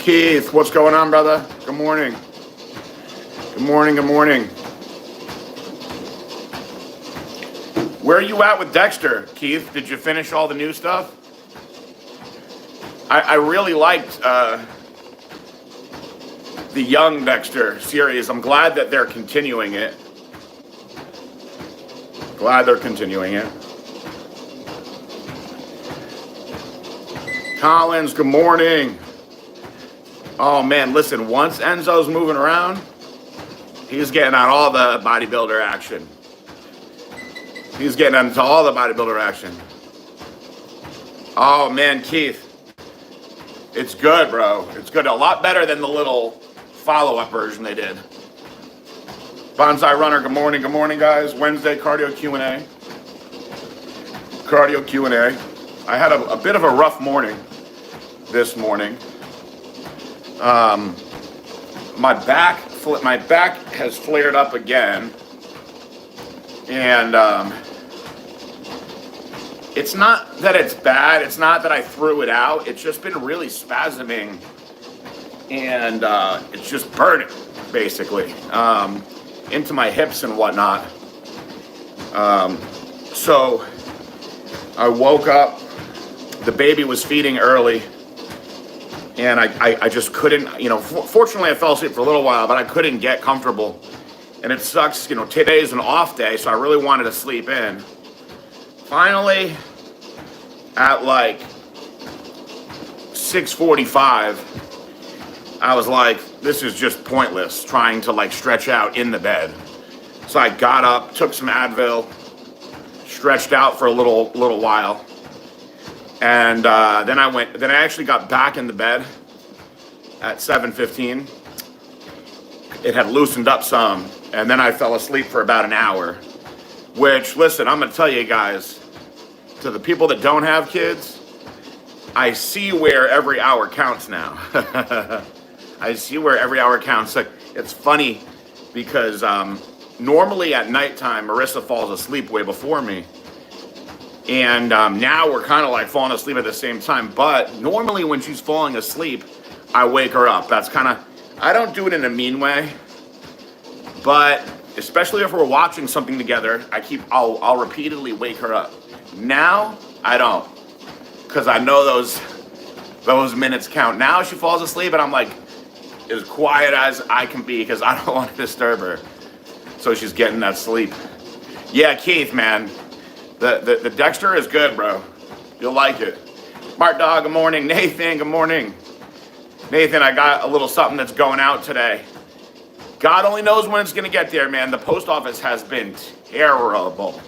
Keith, what's going on, brother? Good morning. Good morning, good morning. Where are you at with Dexter, Keith? Did you finish all the new stuff? I really liked the Young Dexter series. I'm glad that they're continuing it. Glad they're continuing it. Collins, good morning. Oh man, listen, once Enzo's moving around, he's getting on all the bodybuilder action. He's getting into all the bodybuilder action. Oh man, Keith. It's good, bro. It's good. A lot better than the little follow-up version they did. Bonsai Runner, good morning. Good morning, guys. Wednesday cardio Q&A. Cardio Q&A. I had a bit of a rough morning this morning. My back has flared up again. And it's not that it's bad. It's not that I threw it out. It's just been really spasming. And it's just burning, basically, into my hips and whatnot. So I woke up. The baby was feeding early. And I just couldn't, fortunately I fell asleep for a little while, but I couldn't get comfortable. And it sucks, today's an off day, so I really wanted to sleep in. Finally, at like 6:45, I was like, this is just pointless trying to stretch out in the bed. So I got up, took some Advil, stretched out for a little while. And then I actually got back in the bed at 7:15. It had loosened up some, and then I fell asleep for about an hour. Which, listen, I'm going to tell you guys, to the people that don't have kids, I see where every hour counts now. I see where every hour counts. It's funny because normally at nighttime, Marissa falls asleep way before me. And now we're kind of falling asleep at the same time. But normally when she's falling asleep, I wake her up. That's kind of, I don't do it in a mean way. But especially if we're watching something together, I'll repeatedly wake her up. Now, I don't. Because I know those minutes count. Now she falls asleep and I'm as quiet as I can be because I don't want to disturb her. So she's getting that sleep. Yeah, Keith, man. The Dexter is good, bro. You'll like it. Smart Dog, good morning. Nathan, good morning. Nathan, I got a little something that's going out today. God only knows when it's going to get there, man. The post office has been terrible.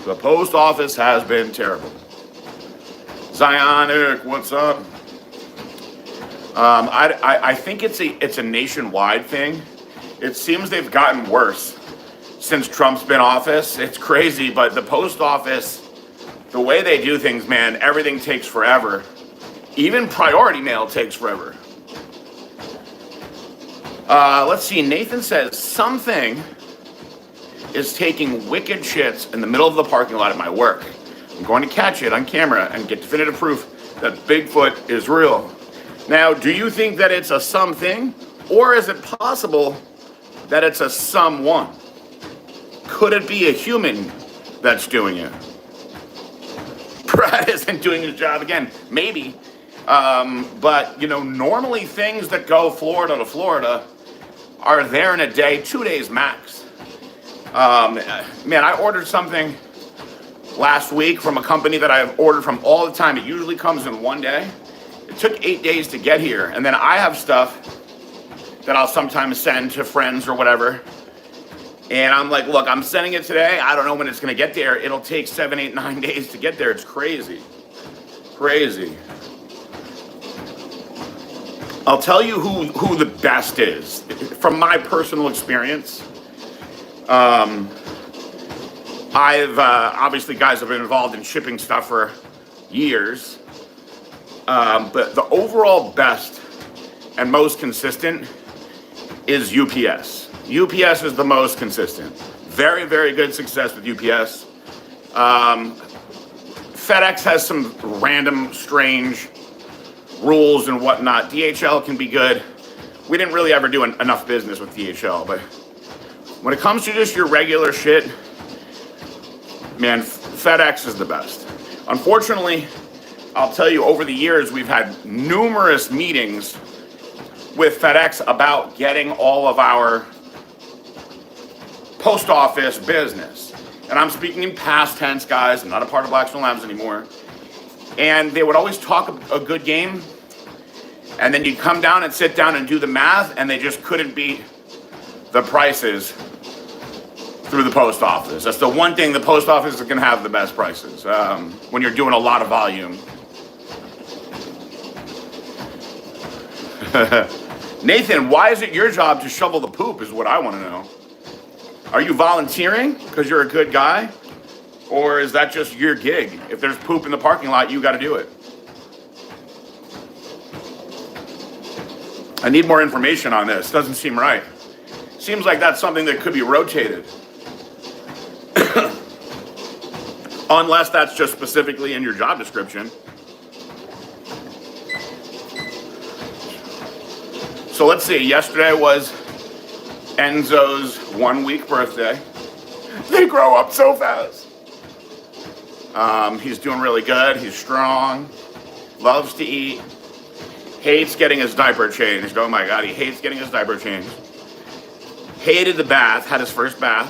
The post office has been terrible. Zionic, what's up? I think it's a nationwide thing. It seems they've gotten worse since Trump's been in office. It's crazy, but the post office, the way they do things, man, everything takes forever. Even priority mail takes forever. Let's see, Nathan says, something is taking wicked shits in the middle of the parking lot at my work. I'm going to catch it on camera and get definitive proof that Bigfoot is real. Now, do you think that it's a something, or is it possible that it's a someone? Could it be a human that's doing it? Brad isn't doing his job again. Maybe. But, normally things that go Florida to Florida are there in a day, 2 days max. Man, I ordered something last week from a company that I've ordered from all the time. It usually comes in one day. It took 8 days to get here. And then I have stuff that I'll sometimes send to friends or whatever. And I'm like, look, I'm sending it today. I don't know when it's going to get there. It'll take 7, 8, 9 days to get there. It's crazy. Crazy. I'll tell you who the best is. From my personal experience, I've obviously, guys, have been involved in shipping stuff for years. But the overall best and most consistent is UPS. UPS is the most consistent. Very, very good success with UPS. FedEx has some random, strange rules and whatnot. DHL can be good. We didn't really ever do enough business with DHL, but when it comes to just your regular shit, man, FedEx is the best. Unfortunately, I'll tell you, over the years, we've had numerous meetings with FedEx about getting all of our post office business. And I'm speaking in past tense, guys. I'm not a part of Blackstone Labs anymore. And they would always talk a good game, and then you'd come down and sit down and do the math, and they just couldn't beat the prices through the post office. That's the one thing, the post office is going to have the best prices when you're doing a lot of volume. Nathan, why is it your job to shovel the poop is what I want to know. Are you volunteering because you're a good guy? Or is that just your gig? If there's poop in the parking lot, you got to do it. I need more information on this. Doesn't seem right. Seems like that's something that could be rotated. Unless that's just specifically in your job description. So let's see, yesterday was Enzo's 1 week birthday. They grow up so fast. He's doing really good, he's strong, loves to eat, hates getting his diaper changed. Oh my God, he hates getting his diaper changed. Hated the bath, had his first bath.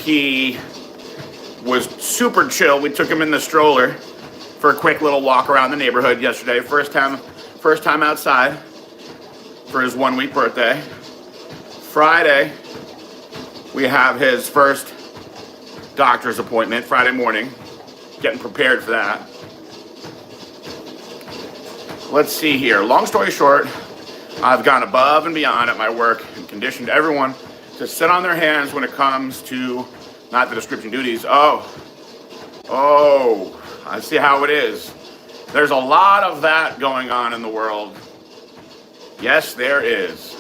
He was super chill. We took him in the stroller for a quick little walk around the neighborhood yesterday. First time outside for his 1 week birthday. Friday, we have his first doctor's appointment, Friday morning. Getting prepared for that. Let's see here. Long story short, I've gone above and beyond at my work and conditioned everyone to sit on their hands when it comes to, not the description duties. Oh, I see how it is. There's a lot of that going on in the world. Yes, there is.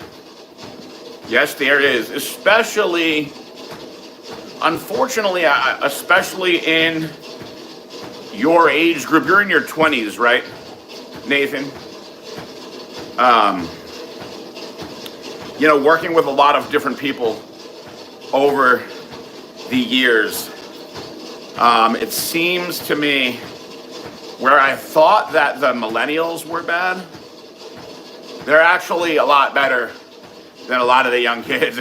Yes, there is. Especially, unfortunately, especially in your age group. You're in your 20s, right, Nathan? You know, working with a lot of different people over the years, it seems to me where I thought that the millennials were bad, they're actually a lot better than a lot of the young kids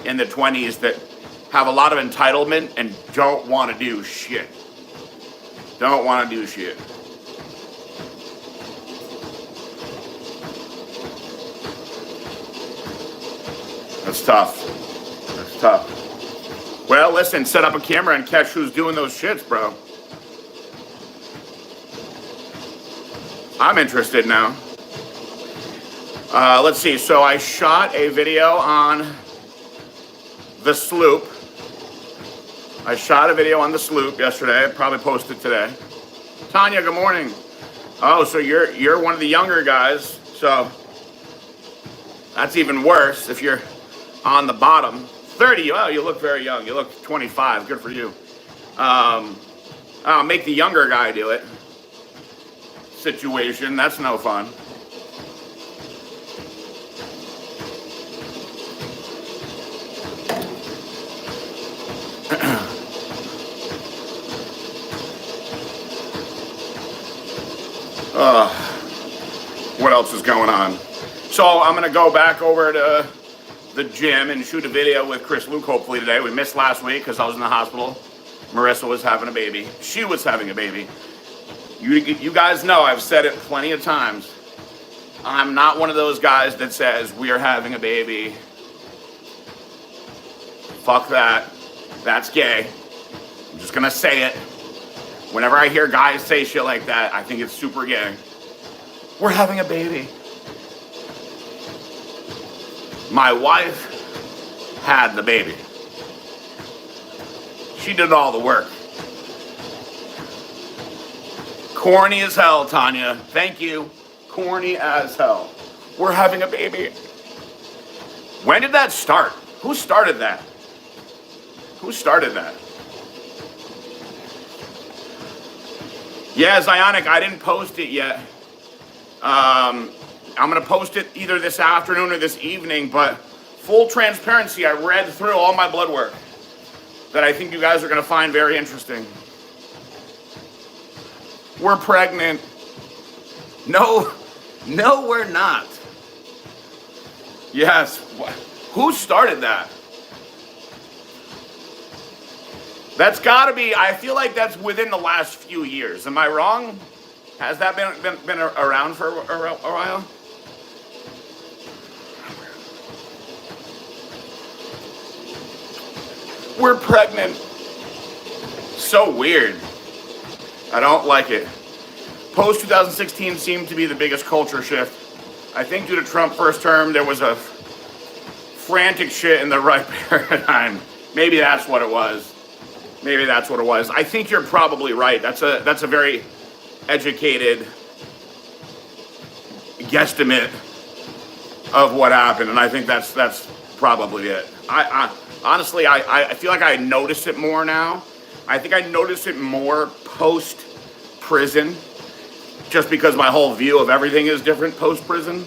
in the 20s that have a lot of entitlement and don't want to do shit. Don't want to do shit. That's tough. That's tough. Well, listen, set up a camera and catch who's doing those shits, bro. I'm interested now. Let's see. So I shot a video on the sloop. I shot a video on the sloop yesterday. I probably posted today. Tanya, good morning. Oh, so you're one of the younger guys. So that's even worse if you're on the bottom. 30. Oh, you look very young. You look 25. Good for you. I'll make the younger guy do it. Situation. That's no fun. What else is going on? So I'm going to go back over to the gym and shoot a video with Chris Luke hopefully today. We missed last week because I was in the hospital. Marissa was having a baby. She was having a baby. You guys know, I've said it plenty of times. I'm not one of those guys that says we are having a baby. Fuck that. That's gay. I'm just going to say it. Whenever I hear guys say shit like that, I think it's super gay. We're having a baby. My wife had the baby. She did all the work. Corny as hell, Tanya. Thank you. Corny as hell. We're having a baby. When did that start? Who started that? Who started that? Yeah, Zionic, I didn't post it yet. I'm going to post it either this afternoon or this evening, but full transparency, I read through all my blood work that I think you guys are going to find very interesting. We're pregnant. No, we're not. Yes. Who started that? That's got to be, I feel like that's within the last few years. Am I wrong? Has that been around for a while? We're pregnant. So weird. I don't like it. Post 2016 seemed to be the biggest culture shift. I think due to Trump first term, there was a frantic shit in the right paradigm. Maybe that's what it was. Maybe that's what it was. I think you're probably right. That's a very educated guesstimate of what happened, and I think that's probably it. I honestly feel like I notice it more now. I think I notice it more post prison, just because my whole view of everything is different post prison.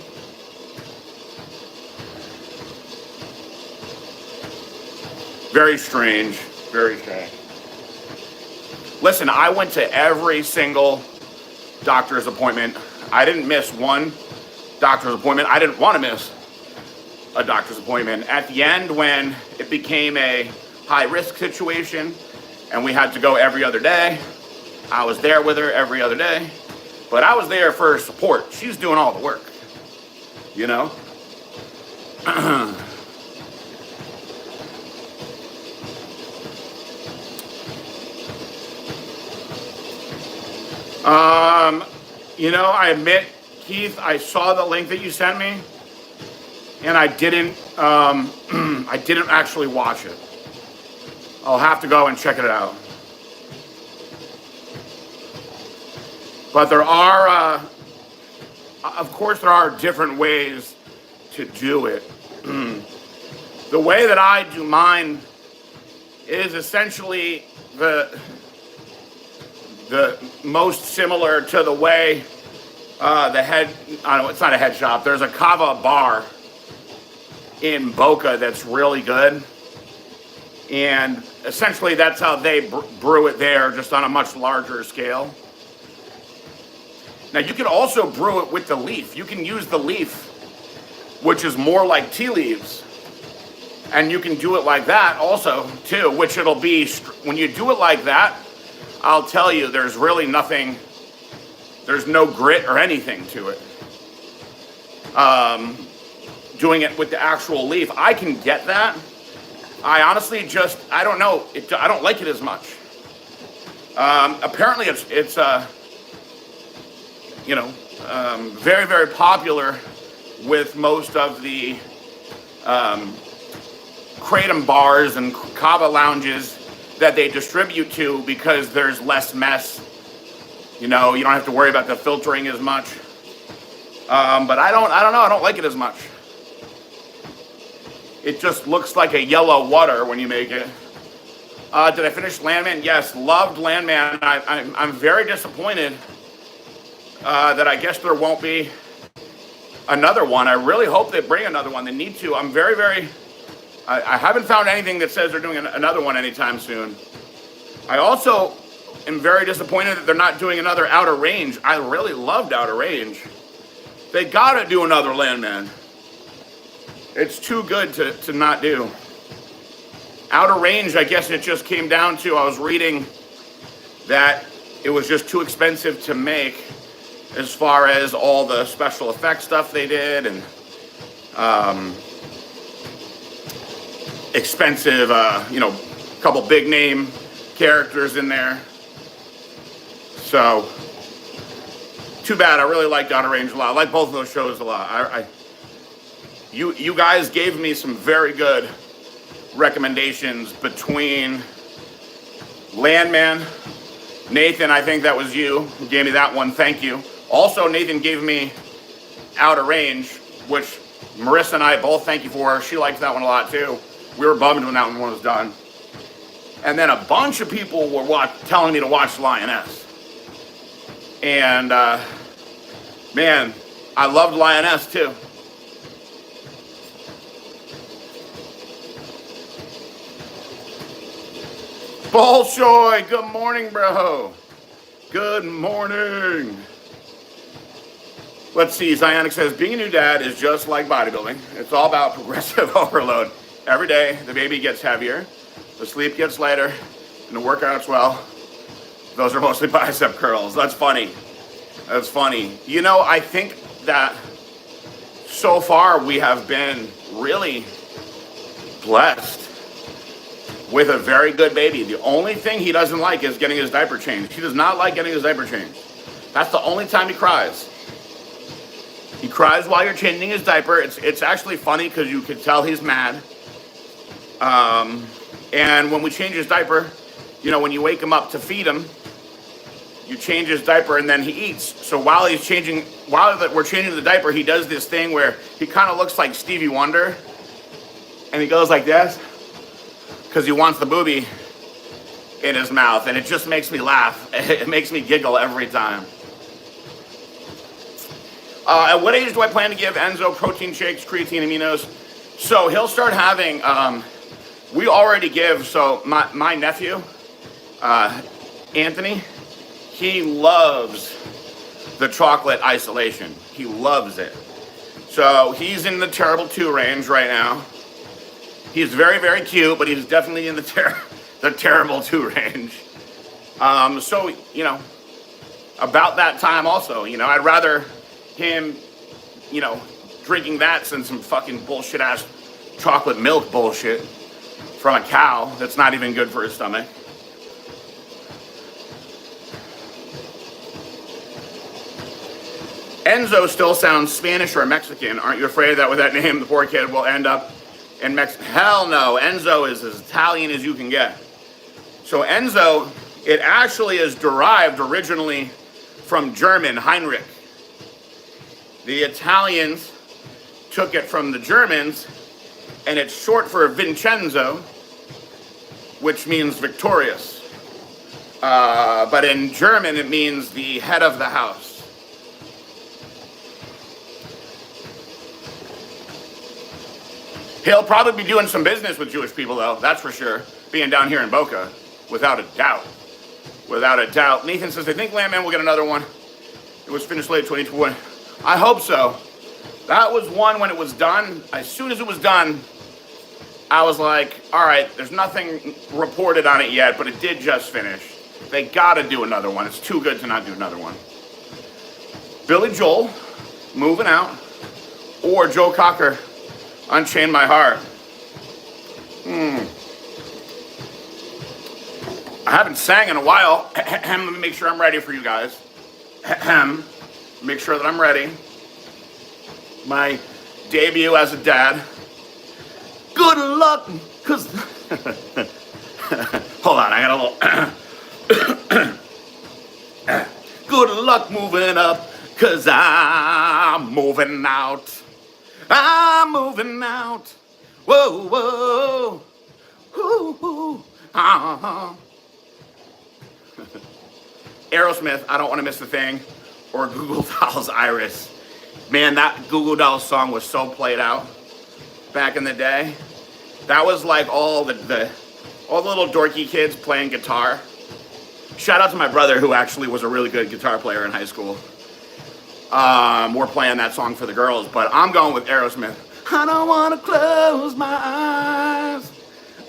Very strange. Very strange. Listen, I went to every single doctor's appointment. I didn't miss one doctor's appointment. I didn't want to miss a doctor's appointment. At the end, when it became a high-risk situation and we had to go every other day, I was there with her every other day. But I was there for support. She's doing all the work, you know? I admit, Keith, I saw the link that you sent me, and I didn't actually watch it. I'll have to go and check it out. But there are, of course, there are different ways to do it. The way that I do mine is essentially the most similar to the way it's not a head shop. There's a kava bar in Boca that's really good. And essentially that's how they brew it there, just on a much larger scale. Now you can also brew it with the leaf. You can use the leaf, which is more like tea leaves. And you can do it like that also, too, which it'll be, when you do it like that, I'll tell you, there's really nothing, there's no grit or anything to it. Doing it with the actual leaf, I can get that. I honestly I don't know, I don't like it as much. Apparently it's very, very popular with most of the kratom bars and kava lounges that they distribute to, because there's less mess. You don't have to worry about the filtering as much. But I don't know, I don't like it as much. It just looks like a yellow water when you make it. Did I finish Landman? Yes, loved Landman. I'm very disappointed that I guess there won't be another one. I really hope they bring another one. They need to. I'm very, very... I haven't found anything that says they're doing another one anytime soon. I also am very disappointed that they're not doing another Outer Range. I really loved Outer Range. They gotta do another Landman. It's too good to not do. Outer Range, I guess it just came down to, I was reading that it was just too expensive to make as far as all the special effects stuff they did, and expensive, couple big name characters in there. So, too bad. I really liked Outer Range a lot. I like both of those shows a lot. You guys gave me some very good recommendations between Landman. Nathan, I think that was you who gave me that one. Thank you. Also, Nathan gave me Outer Range, which Marissa and I both thank you for. She liked that one a lot too. We were bummed when that one was done. And then a bunch of people were telling me to watch Lioness. And man, I loved Lioness too. Bolshoi, good morning, bro. Good morning. Let's see, Zionic says, being a new dad is just like bodybuilding. It's all about progressive overload. Every day, the baby gets heavier, the sleep gets lighter, and the workouts, well, those are mostly bicep curls. That's funny. That's funny. You know, I think that so far we have been really blessed with a very good baby. The only thing he doesn't like is getting his diaper changed. He does not like getting his diaper changed. That's the only time he cries. He cries while you're changing his diaper. It's actually funny because you can tell he's mad. And when we change his diaper, you know, when you wake him up to feed him, you change his diaper and then he eats. So while we're changing the diaper, he does this thing where he kind of looks like Stevie Wonder. And he goes like this, because he wants the booby in his mouth. And it just makes me laugh. It makes me giggle every time. At what age do I plan to give Enzo protein shakes, creatine, aminos? So he'll start having, we already give, so my nephew, Anthony, he loves the chocolate isolation. He loves it. So he's in the terrible 2 range right now. He's very, very cute, but he's definitely in the terrible 2 range. So, you know, about that time also, you know, I'd rather him, you know, drinking that than some fucking bullshit ass chocolate milk bullshit from a cow that's not even good for his stomach. Enzo still sounds Spanish or Mexican. Aren't you afraid that with that name, the poor kid will end up in Mexico? Hell no. Enzo is as Italian as you can get. So Enzo, it actually is derived originally from German, Heinrich. The Italians took it from the Germans, and it's short for Vincenzo, which means victorious. But in German, it means the head of the house. He'll probably be doing some business with Jewish people, though, that's for sure, being down here in Boca, without a doubt. Without a doubt. Nathan says, I think Landman will get another one. It was finished late 2020. I hope so. That was one when it was done. As soon as it was done, I was like, all right, there's nothing reported on it yet, but it did just finish. They gotta do another one. It's too good to not do another one. Billy Joel, Moving Out, or Joe Cocker, Unchain My Heart. I haven't sang in a while. Let me make sure I'm ready for you guys. Make sure that I'm ready. My debut as a dad. Good luck, cause hold on, I got a little good luck moving up, cause I'm moving out. I'm moving out. Whoa, whoa. Ooh, ooh. Aerosmith, I Don't Want to Miss a Thing, or Google Dolls Iris. Man, that Google Dolls song was so played out back in the day. That was like all the little dorky kids playing guitar. Shout out to my brother, who actually was a really good guitar player in high school. We're playing that song for the girls, but I'm going with Aerosmith. I don't want to close my eyes.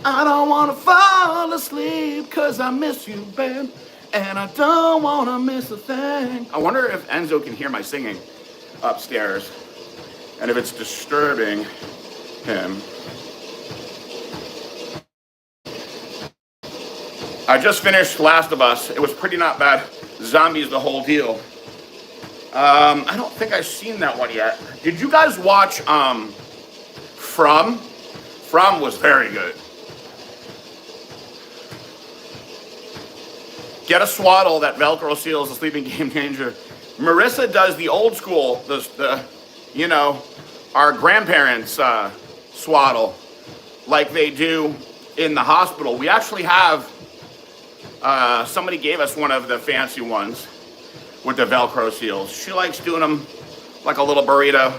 I don't want to fall asleep, cause I miss you, babe. And I don't want to miss a thing. I wonder if Enzo can hear my singing upstairs, and if it's disturbing him. I just finished Last of Us. It was pretty not bad. Zombies, the whole deal. I don't think I've seen that one yet. Did you guys watch From? From was very good. Get a swaddle that Velcro seals the sleeping game changer. Marissa does the old school, you know, our grandparents' swaddle, like they do in the hospital. We actually have, somebody gave us one of the fancy ones. with the Velcro seals. She likes doing them like a little burrito,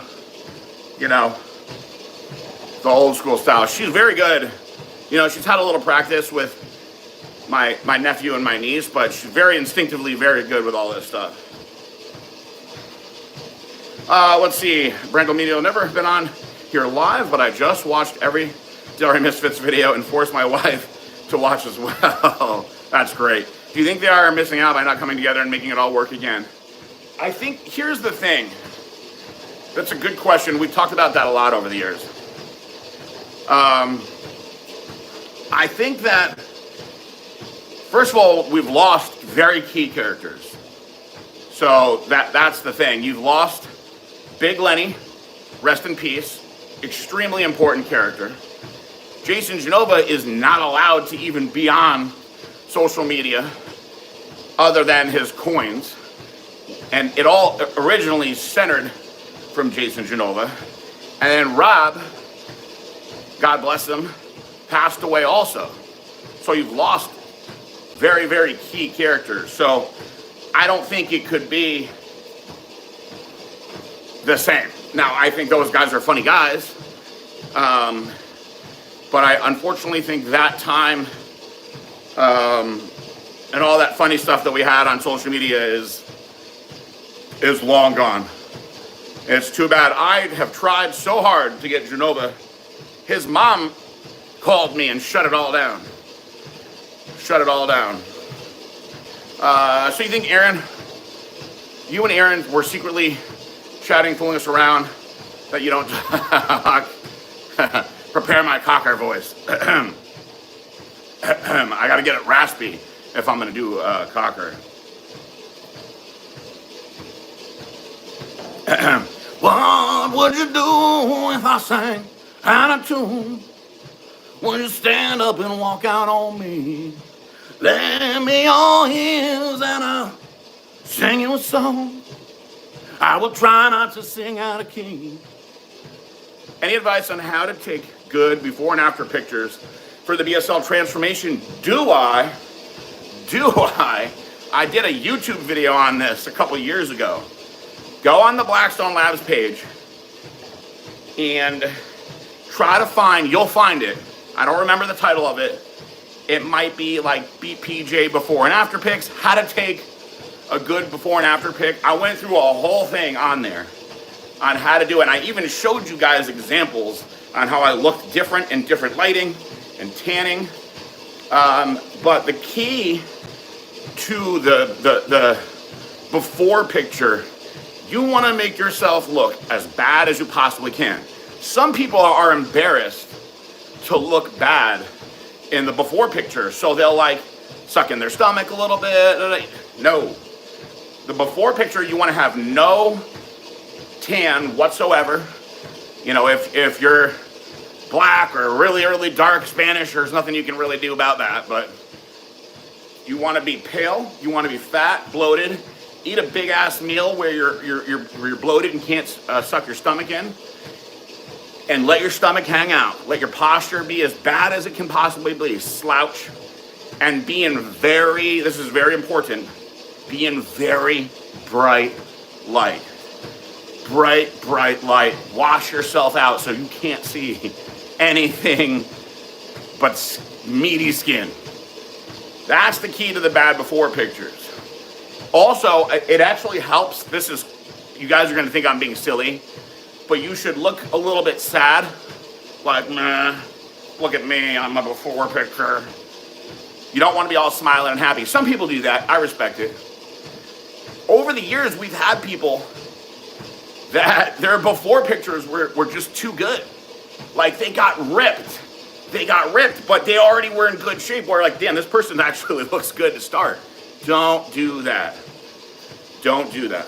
you know, the old school style. She's very good. You know, she's had a little practice with my nephew and my niece, but she's very instinctively very good with all this stuff. Let's see. Brandel Media never been on here live, but I just watched every Dairy Misfits video and forced my wife to watch as well. That's great. Do you think they are missing out by not coming together and making it all work again? I think, here's the thing. That's a good question. We've talked about that a lot over the years. I think that, first of all, we've lost very key characters. So that's the thing. You've lost Big Lenny, rest in peace, extremely important character. Jason Genova is not allowed to even be on social media other than his coins. And it all originally centered from Jason Genova. And then Rob, God bless him, passed away also. So you've lost very, very key characters. So I don't think it could be the same. Now, I think those guys are funny guys. But I unfortunately think that time and all that funny stuff that we had on social media is long gone. It's too bad. I have tried so hard to get Genova. His mom called me and shut it all down. Shut it all down. So you think you and Aaron were secretly chatting, fooling us around, that you don't talk? Prepare my cocker voice. I gotta get it raspy if I'm gonna do cocker. What would you do if I sang out of tune? Would you stand up and walk out on me? Lend me your ears and I'll sing you a song. I will try not to sing out of key. Any advice on how to take good before and after pictures for the BSL transformation? Do I? I did a YouTube video on this a couple years ago. Go on the Blackstone Labs page and try to find, you'll find it. I don't remember the title of it. It might be like BPJ before and after pics, how to take a good before and after pic. I went through a whole thing on there on how to do it. And I even showed you guys examples on how I looked different in different lighting and tanning. But the key to the before picture, you want to make yourself look as bad as you possibly can. Some people are embarrassed to look bad in the before picture, so they'll like suck in their stomach a little bit. No. The before picture, you want to have no tan whatsoever. You know, if you're black or really early dark Spanish, there's nothing you can really do about that, but you want to be pale, you want to be fat, bloated, eat a big ass meal where you're bloated and can't suck your stomach in, and let your stomach hang out. Let your posture be as bad as it can possibly be. Slouch, and being very, this is very important, being very bright light. Bright light. Wash yourself out so you can't see anything but meaty skin. That's the key to the bad before pictures. Also, it actually helps. This is, you guys are going to think I'm being silly, but you should look a little bit sad. Like, meh, look at me on my before picture. You don't want to be all smiling and happy. Some people do that. I respect it. Over the years, we've had people that their before pictures were just too good. Like, they got ripped. But they already were in good shape. Where like, damn, this person actually looks good to start. Don't do that. Don't do that.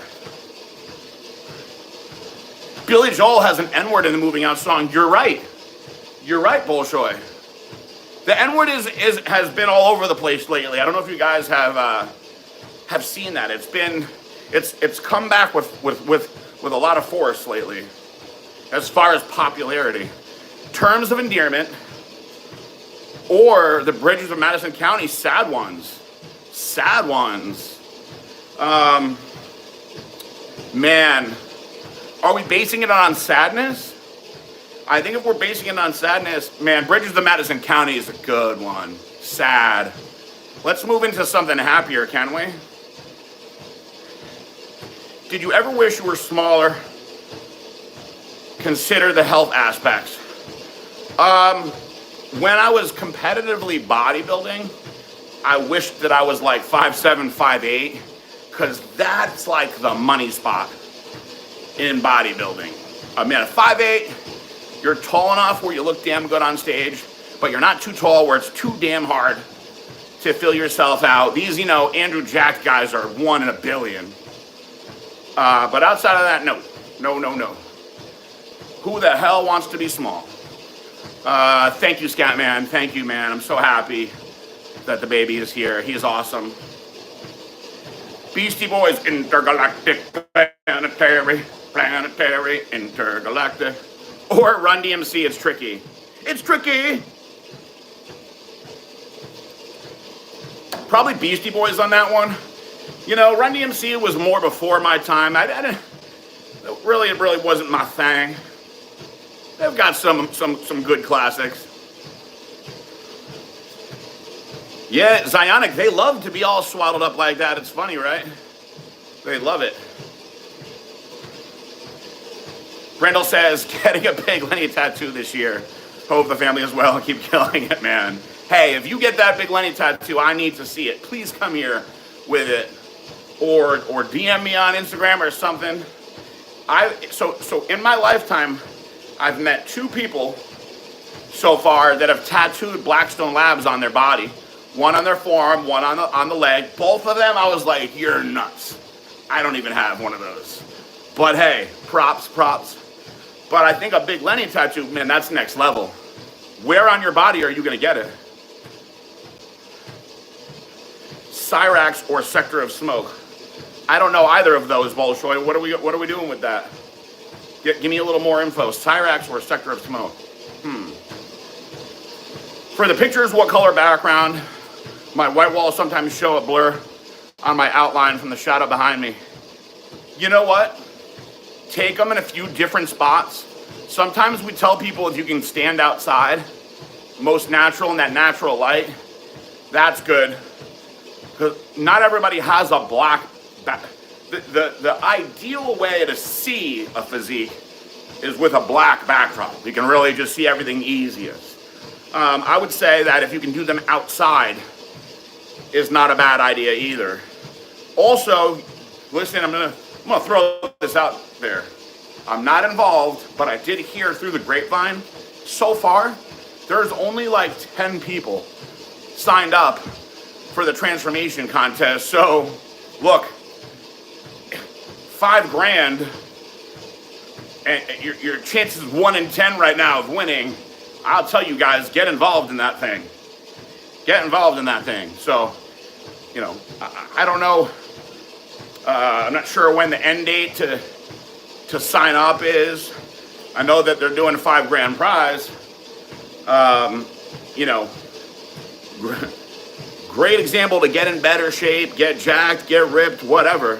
Billy Joel has an N-word in the Moving Out song. You're right. You're right, Bolshoi. The N-word has been all over the place lately. I don't know if you guys have seen that. It's come back with a lot of force lately as far as popularity. Terms of endearment, or the Bridges of Madison County, sad ones. Man, are we basing it on sadness? I think if we're basing it on sadness, man, Bridges to Madison County is a good one. Sad. Let's move into something happier, can we? Did you ever wish you were smaller? Consider the health aspects. When I was competitively bodybuilding, I wished that I was like 5'7", 5'8", because that's like the money spot in bodybuilding. I mean, at 5'8", you're tall enough where you look damn good on stage, but you're not too tall where it's too damn hard to fill yourself out. These, Andrew Jack guys are 1 in a billion. But outside of that, no. Who the hell wants to be small? Thank you, Scatman. Thank you, man. I'm so happy that the baby is here. He's awesome. Beastie Boys, intergalactic, planetary, intergalactic. Or Run DMC, it's tricky. It's tricky. Probably Beastie Boys on that one. Run DMC was more before my time. It really wasn't my thing. They've got some good classics. Yeah, Zionic, they love to be all swaddled up like that. It's funny, right? They love it. Brendel says, getting a Big Lenny tattoo this year. Hope the family is well and keep killing it, man. Hey, if you get that Big Lenny tattoo, I need to see it. Please come here with it. Or DM me on Instagram or something. So in my lifetime, I've met 2 people so far that have tattooed Blackstone Labs on their body. One on their forearm, one on the leg. Both of them, I was like, you're nuts. I don't even have one of those. But hey, props. But I think a Big Lenny tattoo, man, that's next level. Where on your body are you gonna get it? Cyrax or Sector of Smoke? I don't know either of those, Bolshoi. What are we doing with that? Give me a little more info. Cyrax or Sector of Smoke? For the pictures, what color background? My white walls sometimes show a blur on my outline from the shadow behind me. You know what? Take them in a few different spots. Sometimes we tell people if you can stand outside, most natural in that natural light, that's good. Because not everybody has a black back. The ideal way to see a physique is with a black backdrop. You can really just see everything easiest. I would say that if you can do them outside, is not a bad idea either. Also, listen, I'm gonna throw this out there. I'm not involved, but I did hear through the grapevine, so far, there's only like 10 people signed up for the transformation contest. So, look, $5,000, and your chances 1 in 10 right now of winning. I'll tell you guys, get involved in that thing. Get involved in that thing. So, I don't know. I'm not sure when the end date to sign up is. I know that they're doing a $5,000 prize. Great example to get in better shape, get jacked, get ripped, whatever.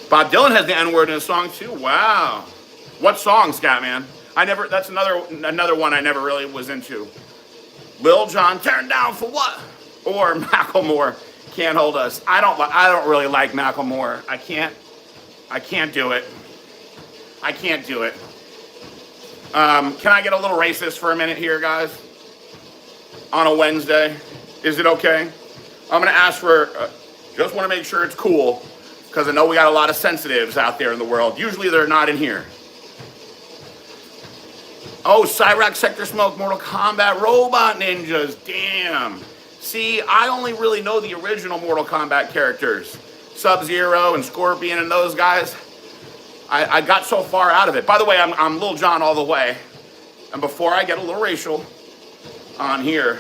Bob Dylan has the N-word in his song too. Wow. What song, Scatman? That's another one I never really was into. Lil Jon, Turn Down for What? Or Macklemore, Can't Hold Us. I don't really like Macklemore. I can't do it. I can't do it. Can I get a little racist for a minute here, guys? On a Wednesday, is it okay? I'm gonna ask for. Just want to make sure it's cool, because I know we got a lot of sensitives out there in the world. Usually they're not in here. Oh, Cyrax, Sector Smoke, Mortal Kombat, Robot Ninjas. Damn. See, I only really know the original Mortal Kombat characters. Sub-Zero and Scorpion and those guys. I got so far out of it. By the way, I'm Lil Jon all the way. And before I get a little racial on here,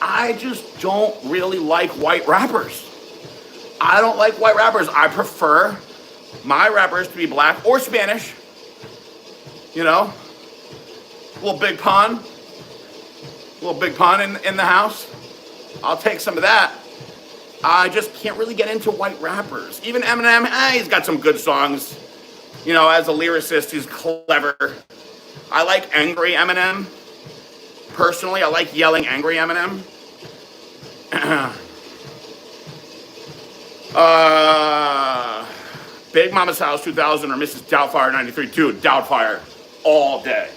I just don't really like white rappers. I don't like white rappers. I prefer my rappers to be black or Spanish. A little big pun. A little big pun in the house. I'll take some of that. I just can't really get into white rappers. Even Eminem, he's got some good songs. You know, as a lyricist, he's clever. I like angry Eminem. Personally, I like yelling angry Eminem. Big Mama's House 2000 or Mrs. Doubtfire 93. Dude, Doubtfire all day.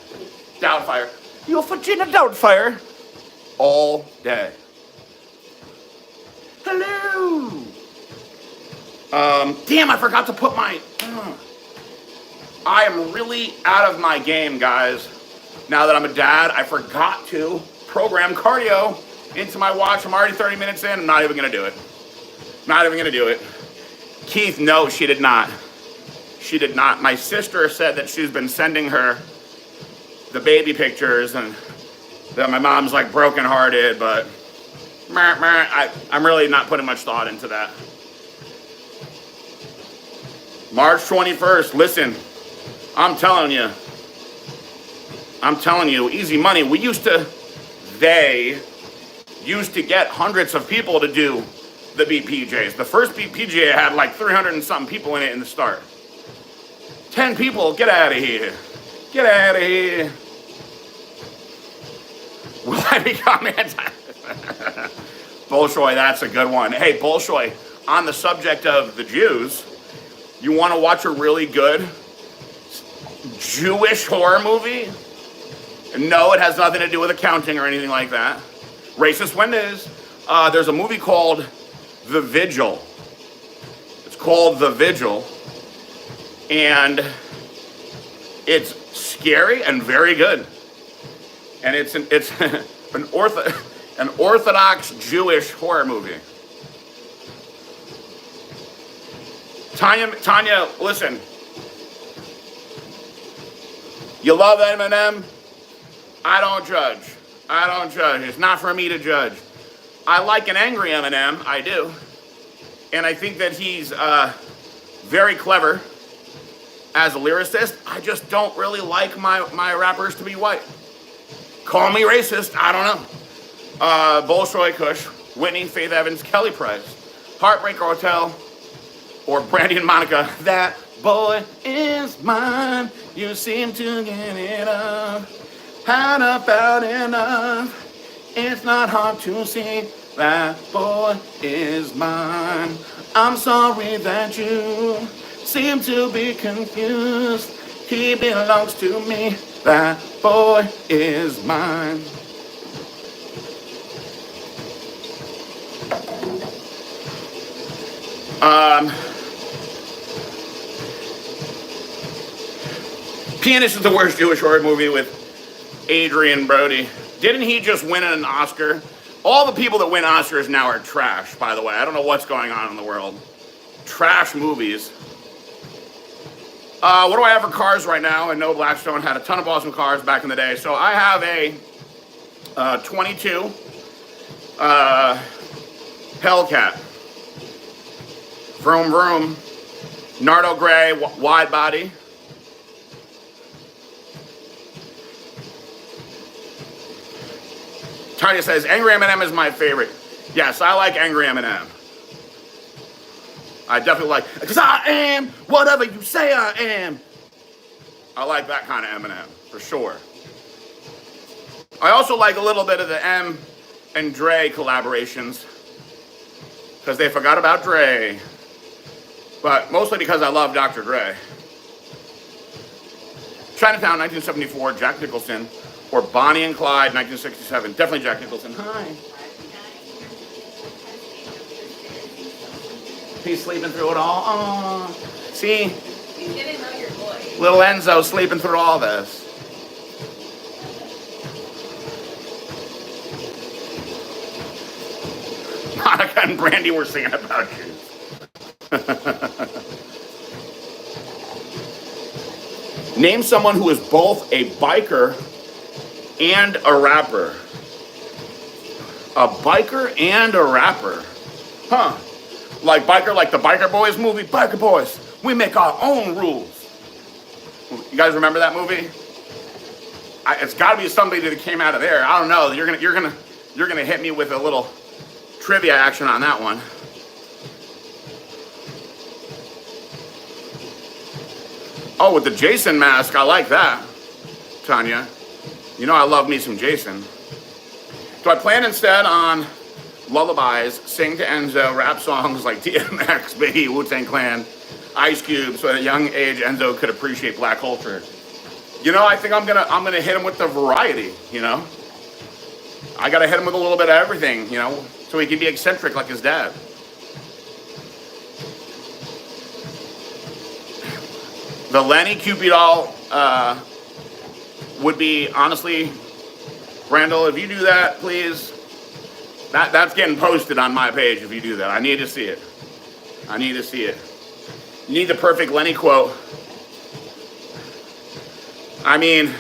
Doubtfire. You're Virginia Doubtfire all day. Hello. Damn, I forgot to put my... I am really out of my game, guys. Now that I'm a dad, I forgot to program cardio into my watch. I'm already 30 minutes in. I'm not even going to do it. Not even going to do it. Keith, no, she did not. She did not. My sister said that she's been sending her the baby pictures and that my mom's like brokenhearted, but I'm really not putting much thought into that. March 21st, listen, I'm telling you, easy money. They used to get hundreds of people to do the BPJs. The first BPJ had like 300 and something people in it in the start. 10 people, get out of here. Get out of here. Will I become anti? Bolshoi, that's a good one. Hey, Bolshoi, on the subject of the Jews, you want to watch a really good Jewish horror movie? No, it has nothing to do with accounting or anything like that. Racist Wendy's. There's a movie called The Vigil. It's called The Vigil. And it's scary and very good. And it's an Orthodox Jewish horror movie. Tanya, listen. You love Eminem? I don't judge. It's not for me to judge. I like an angry Eminem, I do. And I think that he's very clever as a lyricist. I just don't really like my rappers to be white. Call me racist, I don't know. Bolshoi Kush, Whitney, Faith Evans, Kelly Price, Heartbreak Hotel, or Brandy and Monica. That boy is mine, you seem to get it up. Had about enough, it's not hard to see. That boy is mine. I'm sorry that you seem to be confused. He belongs to me. That boy is mine. Pianist is the worst Jewish horror movie with Adrian Brody. Didn't he just win an Oscar? All the people that win Oscars now are trash, by the way. I don't know what's going on in the world. Trash movies. What do I have for cars right now? I know Blackstone had a ton of awesome cars back in the day. So I have a 22 Hellcat. Vroom vroom. Nardo gray, wide body. Tanya says, Angry Eminem is my favorite. Yes, I like Angry Eminem. I definitely like, because I am whatever you say I am. I like that kind of Eminem, for sure. I also like a little bit of the M and Dre collaborations, because they forgot about Dre. But mostly because I love Dr. Dre. Chinatown, 1974, Jack Nicholson. Or Bonnie and Clyde, 1967. Definitely Jack Nicholson. Hi. He's sleeping through it all. Oh, see? You didn't know your voice. Little Enzo sleeping through all this. Monica and Brandy were singing about you. Name someone who is both a biker and a rapper. A biker and a rapper. Huh. Like biker, like the Biker Boys movie? Biker Boys, we make our own rules. You guys remember that movie? It's got to be somebody that came out of there. I don't know. You're gonna hit me with a little trivia action on that one. Oh, with the Jason mask, I like that, Tanya. You know I love me some Jason. Do I plan instead on lullabies, sing to Enzo, rap songs like DMX, Biggie, Wu-Tang Clan, Ice Cube, so at a young age Enzo could appreciate black culture? You know, I think I'm gonna hit him with the variety, you know? I gotta hit him with a little bit of everything, you know, so he can be eccentric like his dad. The Lenny Cupid doll would be, honestly, Randall, if you do that, please, that's getting posted on my page if you do that. I need to see it. I need to see it. You need the perfect Lenny quote. I mean,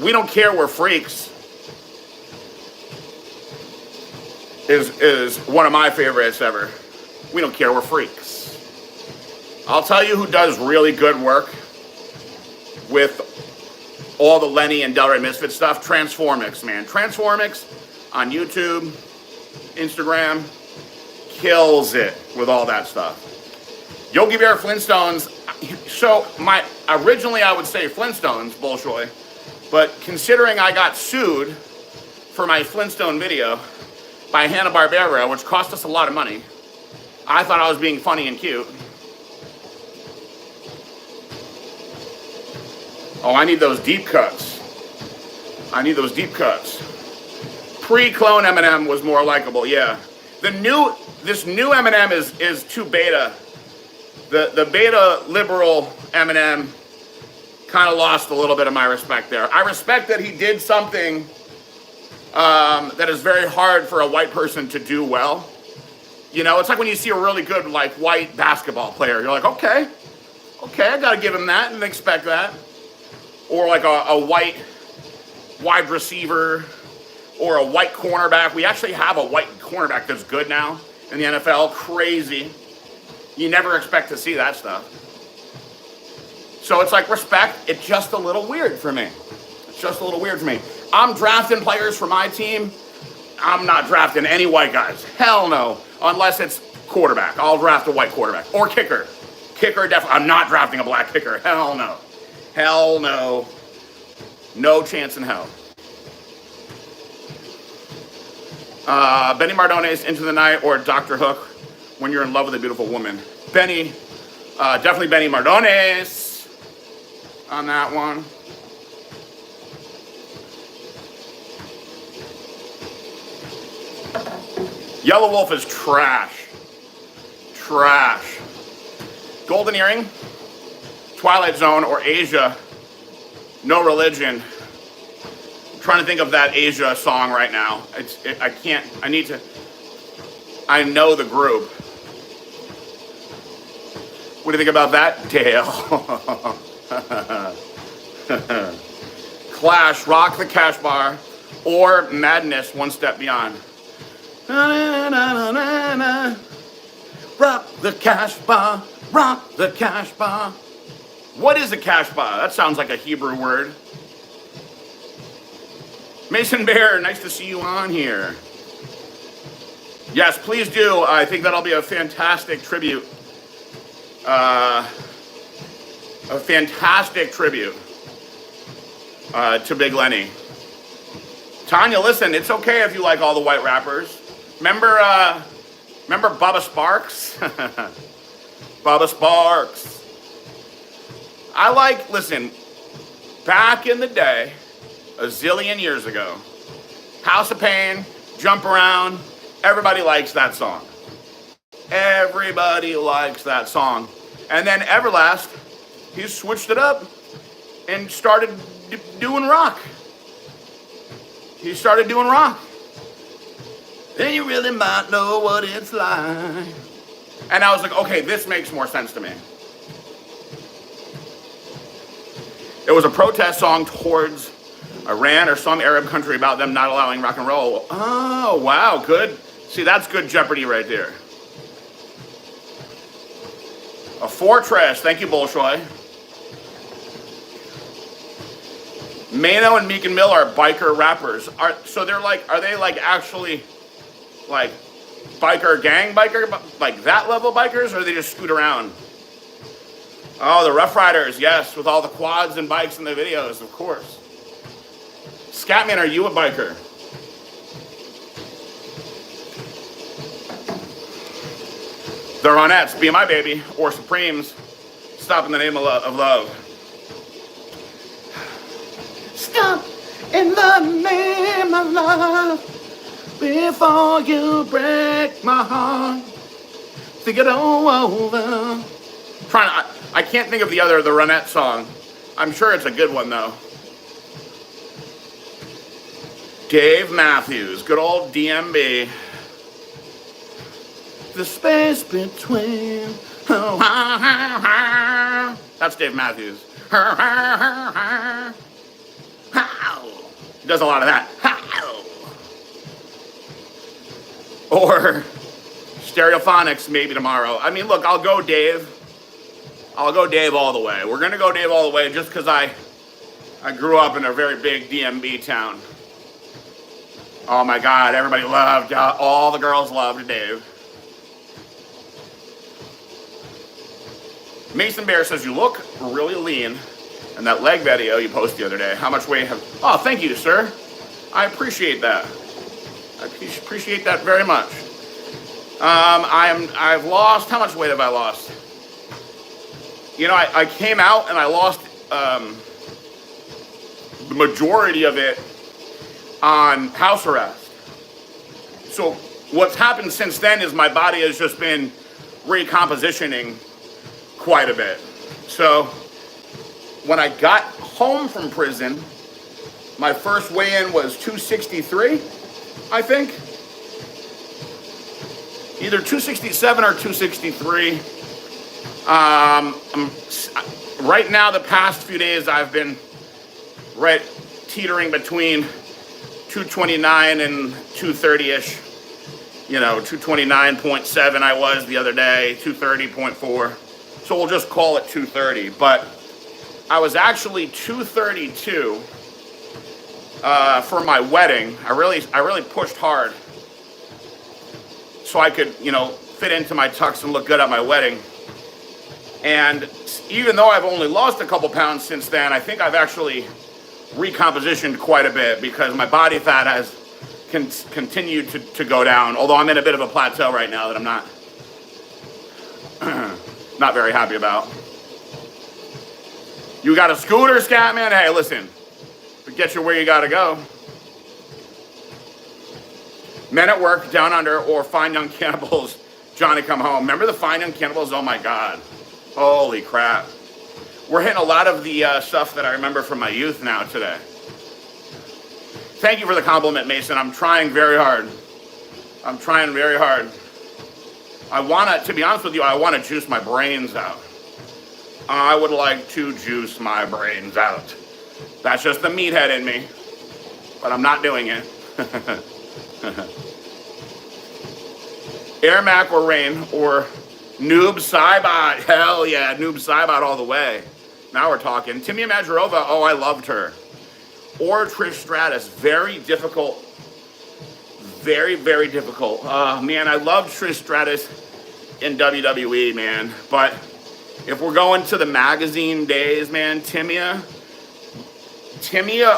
we don't care, we're freaks. Is one of my favorites ever. We don't care, we're freaks. I'll tell you who does really good work with all the Lenny and Delray Misfit stuff. Transformix, man. Transformix on YouTube, Instagram, kills it with all that stuff. Yogi Bear Flintstones. So originally I would say Flintstones, Bolshoi, but considering I got sued for my Flintstone video by Hanna-Barbera, which cost us a lot of money, I thought I was being funny and cute. Oh, I need those deep cuts. I need those deep cuts. Pre-clone Eminem was more likable, yeah. This new Eminem is too beta. The beta liberal Eminem kind of lost a little bit of my respect there. I respect that he did something that is very hard for a white person to do well. You know, it's like when you see a really good like white basketball player, you're like, okay, I gotta give him that and expect that. Or like a white wide receiver or a white cornerback. We actually have a white cornerback that's good now in the NFL. Crazy. You never expect to see that stuff. So it's like respect. It's just a little weird for me. It's just a little weird for me. I'm drafting players for my team. I'm not drafting any white guys. Hell no. Unless it's quarterback. I'll draft a white quarterback. Or kicker. Kicker, definitely. I'm not drafting a black kicker. Hell no. Hell no. No chance in hell. Benny Mardones, Into the Night, or Dr. Hook, When You're in Love with a Beautiful Woman. Definitely Benny Mardones on that one. Yellow Wolf is trash. Trash. Golden Earring, Twilight Zone, or Asia, No Religion. I'm trying to think of that Asia song right now. I know the group. What do you think about that, Dale? Clash, Rock the Cash Bar, or Madness, One Step Beyond. Rock the Cash Bar, rock the Cash Bar. What is a cash bar? That sounds like a Hebrew word. Mason Bear, nice to see you on here. Yes, please do. I think that'll be a fantastic tribute. To Big Lenny. Tanya, listen, it's okay if you like all the white rappers. Remember Bubba Sparks? Bubba Sparks. Listen, back in the day, a zillion years ago, House of Pain, Jump Around, everybody likes that song. Everybody likes that song. And then Everlast, he switched it up and started doing rock. He started doing rock. Then you really might know what it's like. And I was like, okay, this makes more sense to me. It was a protest song towards Iran or some Arab country about them not allowing rock and roll. Oh, wow, good. See, that's good Jeopardy right there. A Fortress, thank you, Bolshoi. Mano and Meek and Mill are biker rappers. Are they actually like biker gang biker, like that level bikers, or they just scoot around? Oh, the Rough Riders, yes, with all the quads and bikes in the videos, of course. Scatman, are you a biker? The Ronettes, Be My Baby, or Supremes, Stop in the Name of Love. Stop in the name of love before you break my heart. Think it all over. I can't think of the Ronette song. I'm sure it's a good one though. Dave Matthews, good old DMB. The space between. That's Dave Matthews. He does a lot of that. Or Stereophonics, Maybe Tomorrow. I mean, look, I'll go Dave. I'll go Dave all the way. We're going to go Dave all the way just because I grew up in a very big DMB town. Oh my God, everybody loved, all the girls loved Dave. Mason Bear says, you look really lean in that leg video you posted the other day. How much weight have... Oh, thank you, sir. I appreciate that. I appreciate that very much. I've lost... How much weight have I lost? You know, I came out and I lost the majority of it on house arrest. So what's happened since then is my body has just been recompositioning quite a bit. So when I got home from prison, my first weigh-in was 263, I think. Either 267 or 263. Right now, the past few days, I've been right teetering between 229 and 230-ish. You know, 229.7 I was the other day, 230.4. So we'll just call it 230. But I was actually 232 for my wedding. I really pushed hard so I could, you know, fit into my tux and look good at my wedding. And even though I've only lost a couple pounds since then, I think I've actually recompositioned quite a bit because my body fat has continued to go down. Although I'm in a bit of a plateau right now that I'm not not very happy about. You got a scooter, Scatman? Hey, listen, to get you where you gotta go. Men at Work, Down Under, or Fine Young Cannibals, Johnny Come Home. Remember the Fine Young Cannibals? Oh my God. Holy crap. We're hitting a lot of the stuff that I remember from my youth now today. Thank you for the compliment, Mason. I'm trying very hard. I'm trying very hard. To be honest with you, I want to juice my brains out. I would like to juice my brains out. That's just the meathead in me. But I'm not doing it. Air Mac or Rain or Noob Saibot. Hell yeah, Noob Saibot all the way. Now we're talking. Timmy Majorova, oh, I loved her. Or Trish Stratus, very difficult. Very, very difficult. Man, I loved Trish Stratus in WWE, man. But if we're going to the magazine days, man, Timia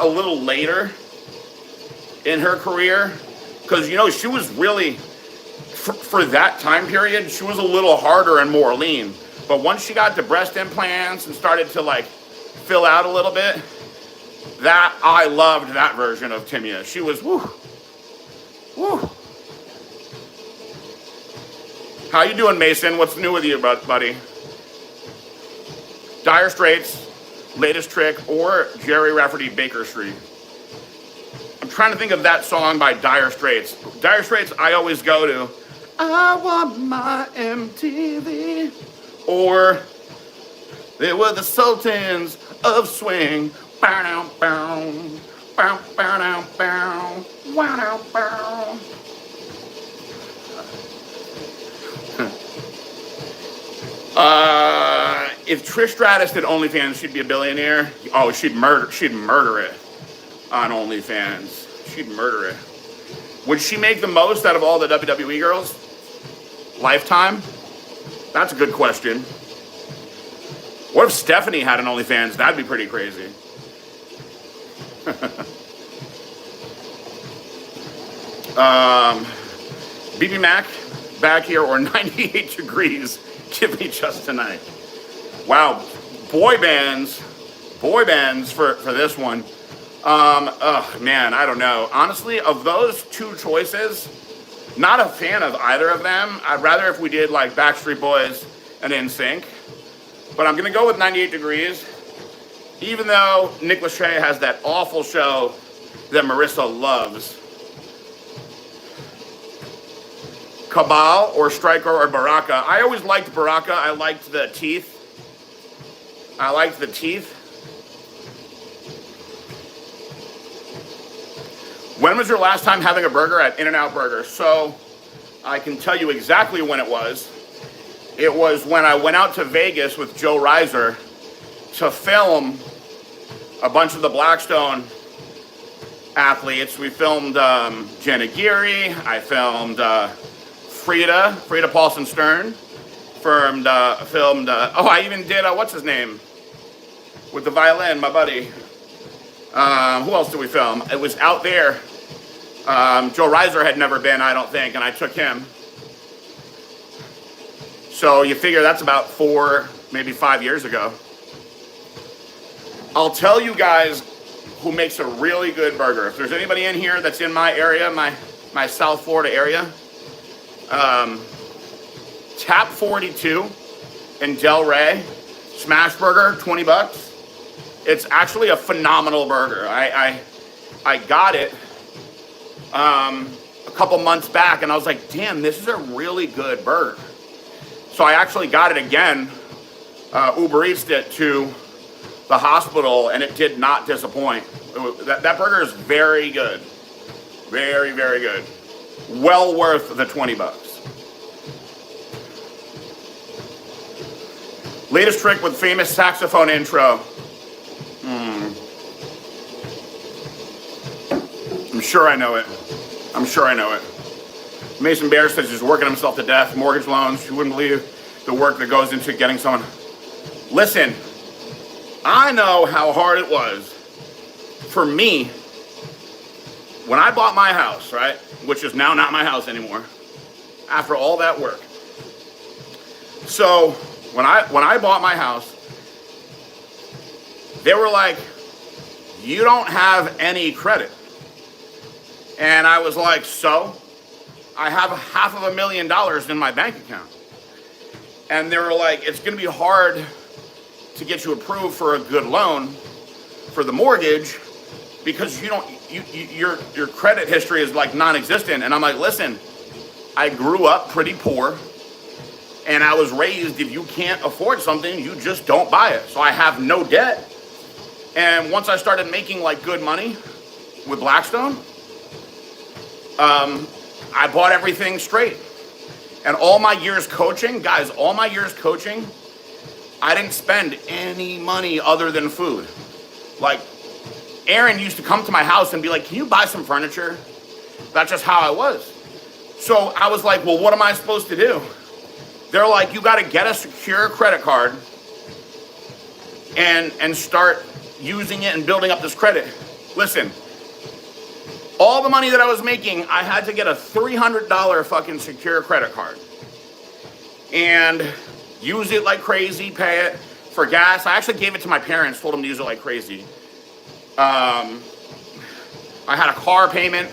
a little later in her career, because, you know, she was really, for that time period, she was a little harder and more lean. But once she got to breast implants and started to, like, fill out a little bit, that, I loved that version of Timia. She was, woo. How you doing, Mason? What's new with you, buddy? Dire Straits, Latest Trick, or Jerry Rafferty, Baker Street. I'm trying to think of that song by Dire Straits. Dire Straits, I always go to, I want my MTV. Or they were the Sultans of Swing. Bow, bow, bow, bow, bow, wow, bow. If Trish Stratus did OnlyFans, she'd be a billionaire. Oh, she'd murder it on OnlyFans. She'd murder it. Would she make the most out of all the WWE girls? Lifetime? That's a good question. What if Stephanie had an OnlyFans? That'd be pretty crazy. BB Mac back here or 98 degrees. Give me just tonight. Wow, boy bands for this one. Man, I don't know. Honestly, of those two choices, not a fan of either of them. I'd rather if we did like Backstreet Boys and NSYNC. But I'm gonna go with 98 degrees. Even though Nick Lachey has that awful show that Marissa loves. Cabal or Striker or Baraka. I always liked Baraka. I liked the teeth. When was your last time having a burger at In-N-Out Burger? So I can tell you exactly when it was. It was when I went out to Vegas with Joe Reiser to film a bunch of the Blackstone athletes. We filmed Jenna Geary. I filmed Frida Paulson Stern. Filmed, I even did, what's his name? With the violin, my buddy. Who else did we film? It was out there. Joe Reiser had never been, I don't think, and I took him. So you figure that's about 4, maybe 5 years ago. I'll tell you guys who makes a really good burger. If there's anybody in here that's in my area, my South Florida area, Tap 42 in Delray, smash burger, $20. It's actually a phenomenal burger. I got it a couple months back, and I was like, damn, this is a really good burger. So I actually got it again, Uber Eats'd it to the hospital, and it did not disappoint. That burger is very good. Very, very good. Well worth the $20. Latest trick with famous saxophone intro. I'm sure I know it. Mason Bear says he's working himself to death. Mortgage loans. You wouldn't believe the work that goes into getting someone. Listen, I know how hard it was for me when I bought my house, right? Which is now not my house anymore. After all that work. So when I bought my house, they were like, you don't have any credit. And I was like, so? I have $500,000 in my bank account. And they were like, it's gonna be hard to get you approved for a good loan for the mortgage because your credit history is like non-existent. And I'm like, listen, I grew up pretty poor and I was raised, if you can't afford something, you just don't buy it. So I have no debt. And once I started making like good money with Blackstone, I bought everything straight. And all my years coaching, guys, I didn't spend any money other than food. Like, Aaron used to come to my house and be like, can you buy some furniture? That's just how I was. So I was like, well, what am I supposed to do? They're like, you got to get a secure credit card and start using it and building up this credit. Listen, all the money that I was making, I had to get a $300 fucking secure credit card and use it like crazy, pay it for gas. I actually gave it to my parents, told them to use it like crazy. I had a car payment.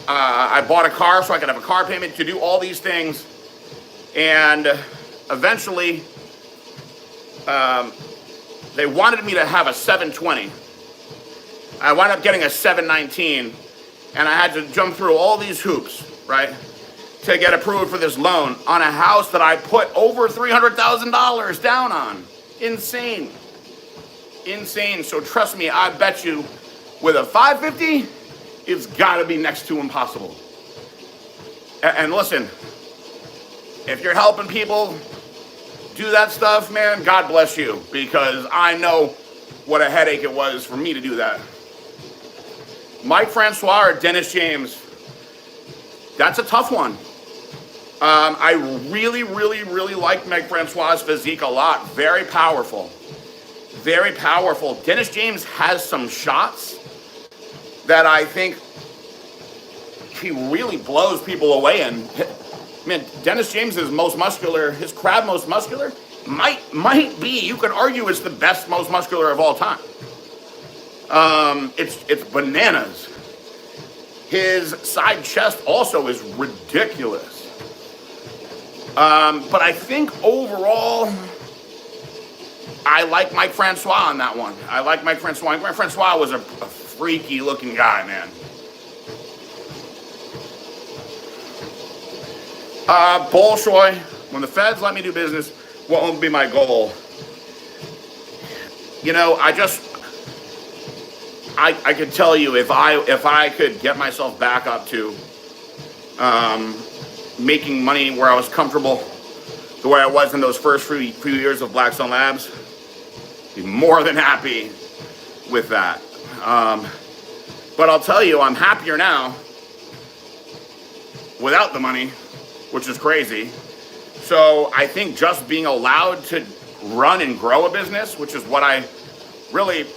I bought a car so I could have a car payment to do all these things. And eventually, they wanted me to have a 720. I wound up getting a 719, and I had to jump through all these hoops, right, to get approved for this loan on a house that I put over $300,000 down on. Insane. So trust me, I bet you with a 550, it's gotta be next to impossible. And listen, if you're helping people do that stuff, man, God bless you, because I know what a headache it was for me to do that. Mike Francois or Dennis James? That's a tough one. I really, really, really like Meg Francois' physique a lot. Very powerful. Very powerful. Dennis James has some shots that I think he really blows people away in. Man, Dennis James is most muscular. His crab most muscular might be. You could argue it's the best most muscular of all time. It's bananas. His side chest also is ridiculous. But I think overall, I like Mike Francois on that one. I like Mike Francois. Mike Francois was a freaky looking guy, man. Bolshoi, when the feds let me do business, what will be my goal? You know, I could tell you if I could get myself back up to making money where I was comfortable, the way I was in those first few years of Blackstone Labs, be more than happy with that. But I'll tell you, I'm happier now without the money, which is crazy. So I think just being allowed to run and grow a business, which is what I really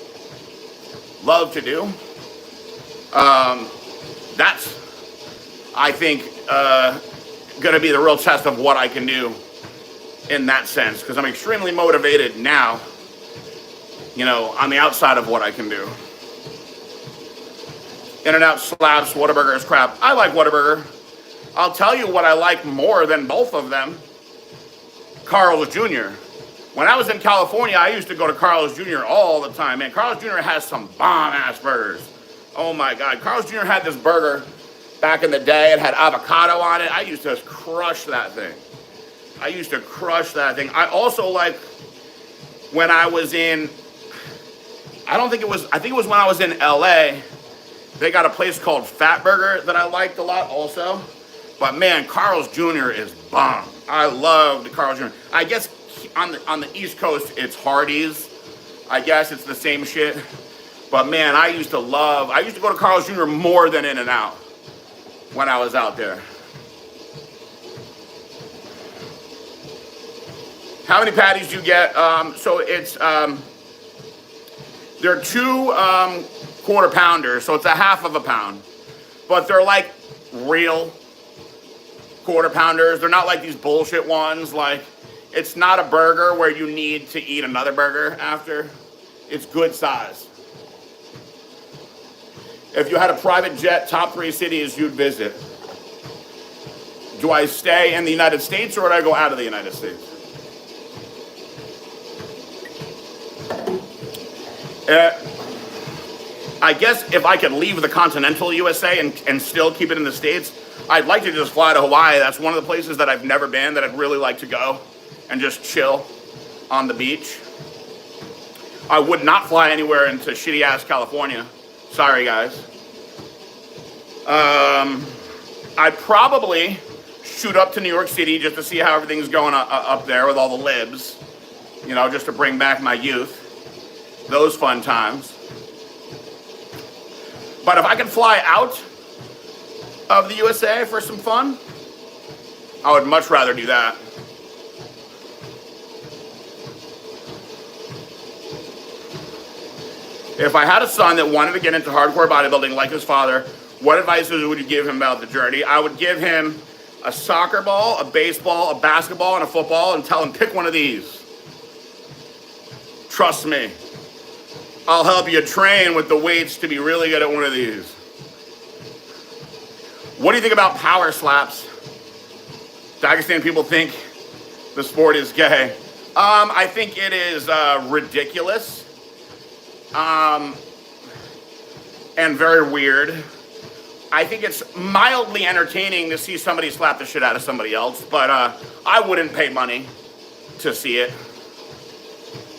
love to do, that's, I think, going to be the real test of what I can do in that sense, because I'm extremely motivated now, you know, on the outside of what I can do. In-N-Out slabs, Whataburger's crap. I like Whataburger. I'll tell you what I like more than both of them. Carl's Jr. When I was in California, I used to go to Carl's Jr. all the time. Man, Carl's Jr. has some bomb-ass burgers. Oh my God. Carl's Jr. had this burger back in the day. It had avocado on it. I used to crush that thing. I also like when I was in, I think it was when I was in LA, they got a place called Fat Burger that I liked a lot also. But man, Carl's Jr. is bomb. I love the Carl's Jr. I guess on the East Coast, it's Hardee's. I guess it's the same shit. But man, I used to go to Carl's Jr. more than In-N-Out when I was out there. How many patties do you get? So it's, they're 2 quarter pounders, so it's a half of a pound. But they're like real quarter pounders. They're not like these bullshit ones. Like, it's not a burger where you need to eat another burger after. It's good size. If you had a private jet, top 3 cities you'd visit. Do I stay in the United States or would I go out of the United States? I guess if I could leave the continental USA and still keep it in the States, I'd like to just fly to Hawaii. That's one of the places that I've never been that I'd really like to go and just chill on the beach. I would not fly anywhere into shitty-ass California. Sorry, guys. I'd probably shoot up to New York City just to see how everything's going up there with all the libs. You know, just to bring back my youth. Those fun times. But if I could fly out of the USA for some fun, I would much rather do that. If I had a son that wanted to get into hardcore bodybuilding like his father, what advice would you give him about the journey? I would give him a soccer ball, a baseball, a basketball, and a football and tell him pick one of these. Trust me. I'll help you train with the weights to be really good at one of these. What do you think about power slaps? Dagestan people think the sport is gay. I think it is ridiculous and very weird. I think it's mildly entertaining to see somebody slap the shit out of somebody else, but I wouldn't pay money to see it.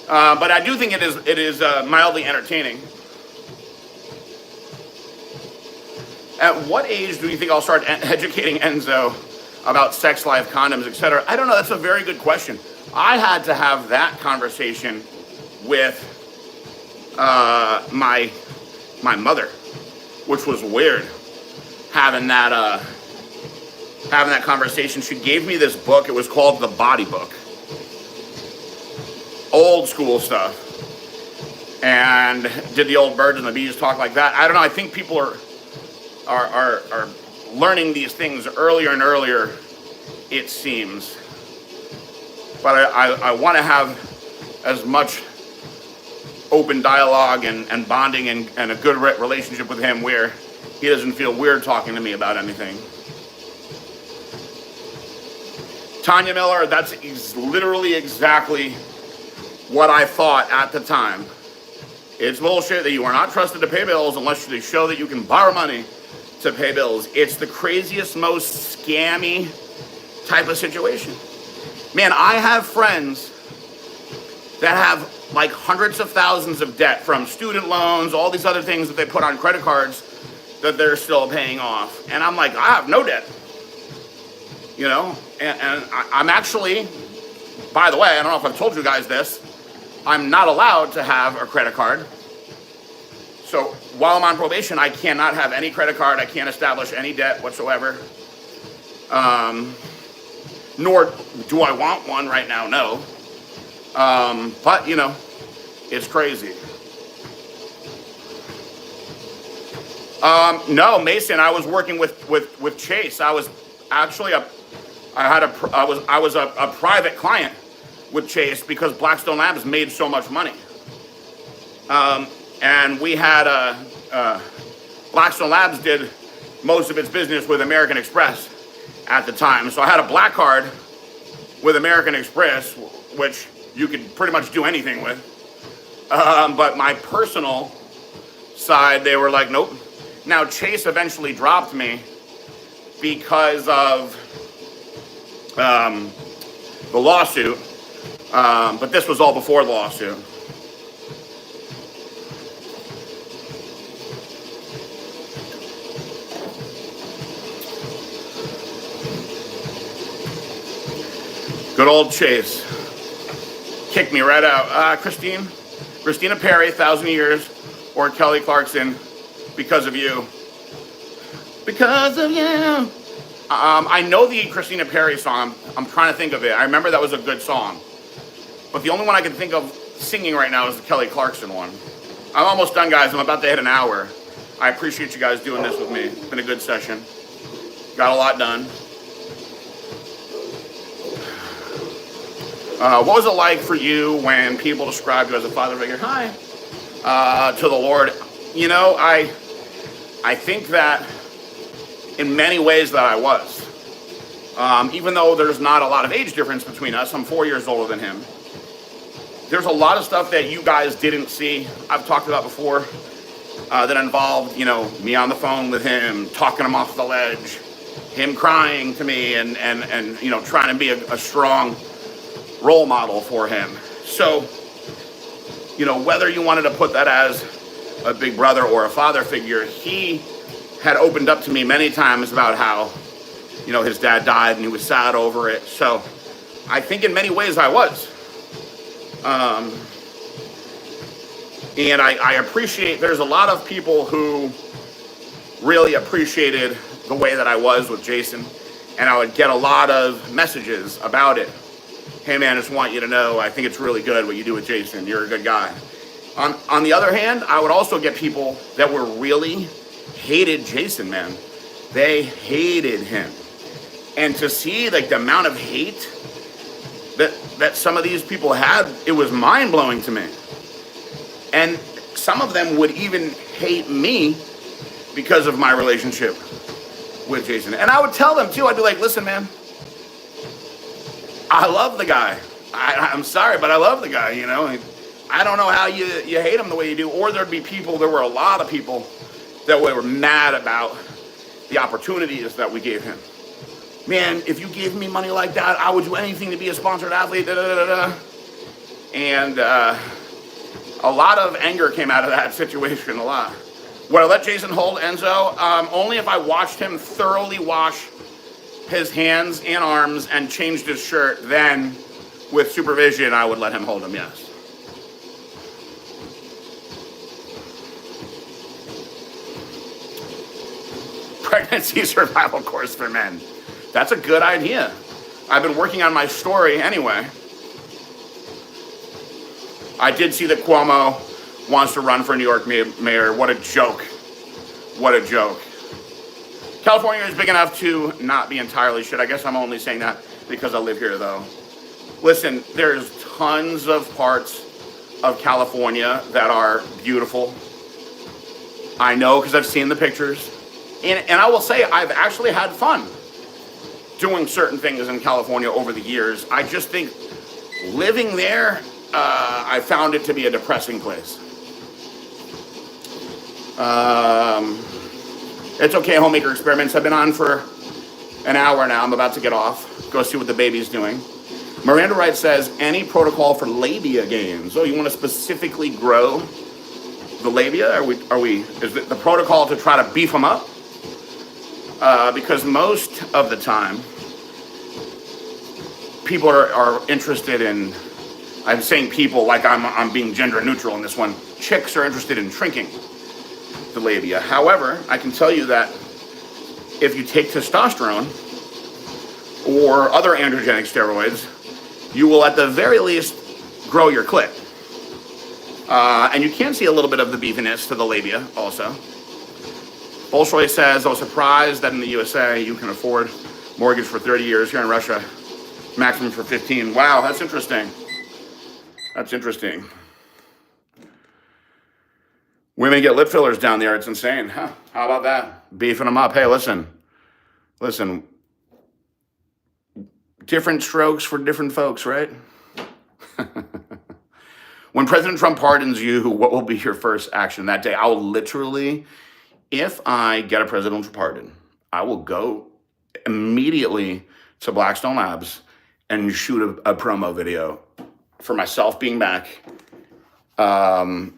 But I do think it is mildly entertaining. At what age do you think I'll start educating Enzo about sex life, condoms, etc.? I don't know. That's a very good question. I had to have that conversation with my mother, which was weird. Having that having that conversation. She gave me this book. It was called The Body Book. Old school stuff. And did the old birds and the bees talk like that? I don't know. I think people are learning these things earlier and earlier, it seems. But I want to have as much open dialogue and bonding and a good relationship with him where he doesn't feel weird talking to me about anything. Tanya Miller, that's literally exactly what I thought at the time. It's bullshit that you are not trusted to pay bills unless they show that you can borrow money to pay bills. It's the craziest, most scammy type of situation. Man, I have friends that have like hundreds of thousands of debt from student loans, all these other things that they put on credit cards that they're still paying off. And I'm like, I have no debt. You know, and I'm actually, by the way, I don't know if I've told you guys this, I'm not allowed to have a credit card. So while I'm on probation, I cannot have any credit card. I can't establish any debt whatsoever. Nor do I want one right now, no. But, you know, it's crazy. No, Mason, I was working with Chase. I was actually I was a private client with Chase because Blackstone Labs made so much money. And we had Blackstone Labs did most of its business with American Express at the time. So I had a black card with American Express, which you could pretty much do anything with. But my personal side, they were like, nope. Now Chase eventually dropped me because of the lawsuit. But this was all before the lawsuit. Good old Chase. Kicked me right out. Christina Perri, 1,000 Years, or Kelly Clarkson, Because of You. Because of You. I know the Christina Perri song. I'm trying to think of it. I remember that was a good song. But the only one I can think of singing right now is the Kelly Clarkson one. I'm almost done, guys. I'm about to hit an hour. I appreciate you guys doing this with me. It's been a good session. Got a lot done. What was it like for you when people described you as a father figure? Hi. To the Lord. You know, I think that in many ways that I was. Even though there's not a lot of age difference between us, I'm 4 years older than him. There's a lot of stuff that you guys didn't see, I've talked about before, that involved, you know, me on the phone with him, talking him off the ledge, him crying to me and you know, trying to be a strong role model for him. So, you know, whether you wanted to put that as a big brother or a father figure, he had opened up to me many times about how, you know, his dad died and he was sad over it. So I think in many ways I was. And I appreciate, there's a lot of people who really appreciated the way that I was with Jason. And I would get a lot of messages about it. Hey man, I just want you to know, I think it's really good what you do with Jason. You're a good guy. On the other hand, I would also get people that were really hated Jason, man. They hated him. And to see like the amount of hate that some of these people had, it was mind-blowing to me. And some of them would even hate me because of my relationship with Jason. And I would tell them too, I'd be like, listen, man, I love the guy. I'm sorry, but I love the guy, you know. I don't know how you hate him the way you do. Or there'd be people, there were a lot of people that were mad about the opportunities that we gave him. Man, if you gave me money like that, I would do anything to be a sponsored athlete, da, da, da, da. And a lot of anger came out of that situation, a lot. Would I let Jason hold Enzo? Only if I watched him thoroughly wash his hands and arms and changed his shirt, then with supervision, I would let him hold him, yes. Pregnancy survival course for men. That's a good idea. I've been working on my story anyway. I did see that Cuomo wants to run for New York mayor. What a joke. What a joke. California is big enough to not be entirely shit. I guess I'm only saying that because I live here, though. Listen, there's tons of parts of California that are beautiful. I know because I've seen the pictures. And I will say I've actually had fun doing certain things in California over the years. I just think living there, I found it to be a depressing place. It's okay, Homemaker Experiments. I've been on for an hour now. I'm about to get off. Go see what the baby's doing. Miranda Wright says, any protocol for labia gains? Oh, you want to specifically grow the labia? Is it the protocol to try to beef them up? Because most of the time, people are interested in, I'm saying people like I'm being gender neutral in this one, chicks are interested in shrinking the labia. However, I can tell you that if you take testosterone or other androgenic steroids, you will at the very least grow your clit. And you can see a little bit of the beefiness to the labia also. Bolshoi says, I was surprised that in the USA you can afford mortgage for 30 years. Here in Russia, maximum for 15. Wow, that's interesting. That's interesting. Women get lip fillers down there. It's insane. Huh? How about that? Beefing them up. Hey, listen. Different strokes for different folks, right? When President Trump pardons you, what will be your first action that day? I will literally, if I get a presidential pardon, I will go immediately to Blackstone Labs and shoot a promo video for myself being back. And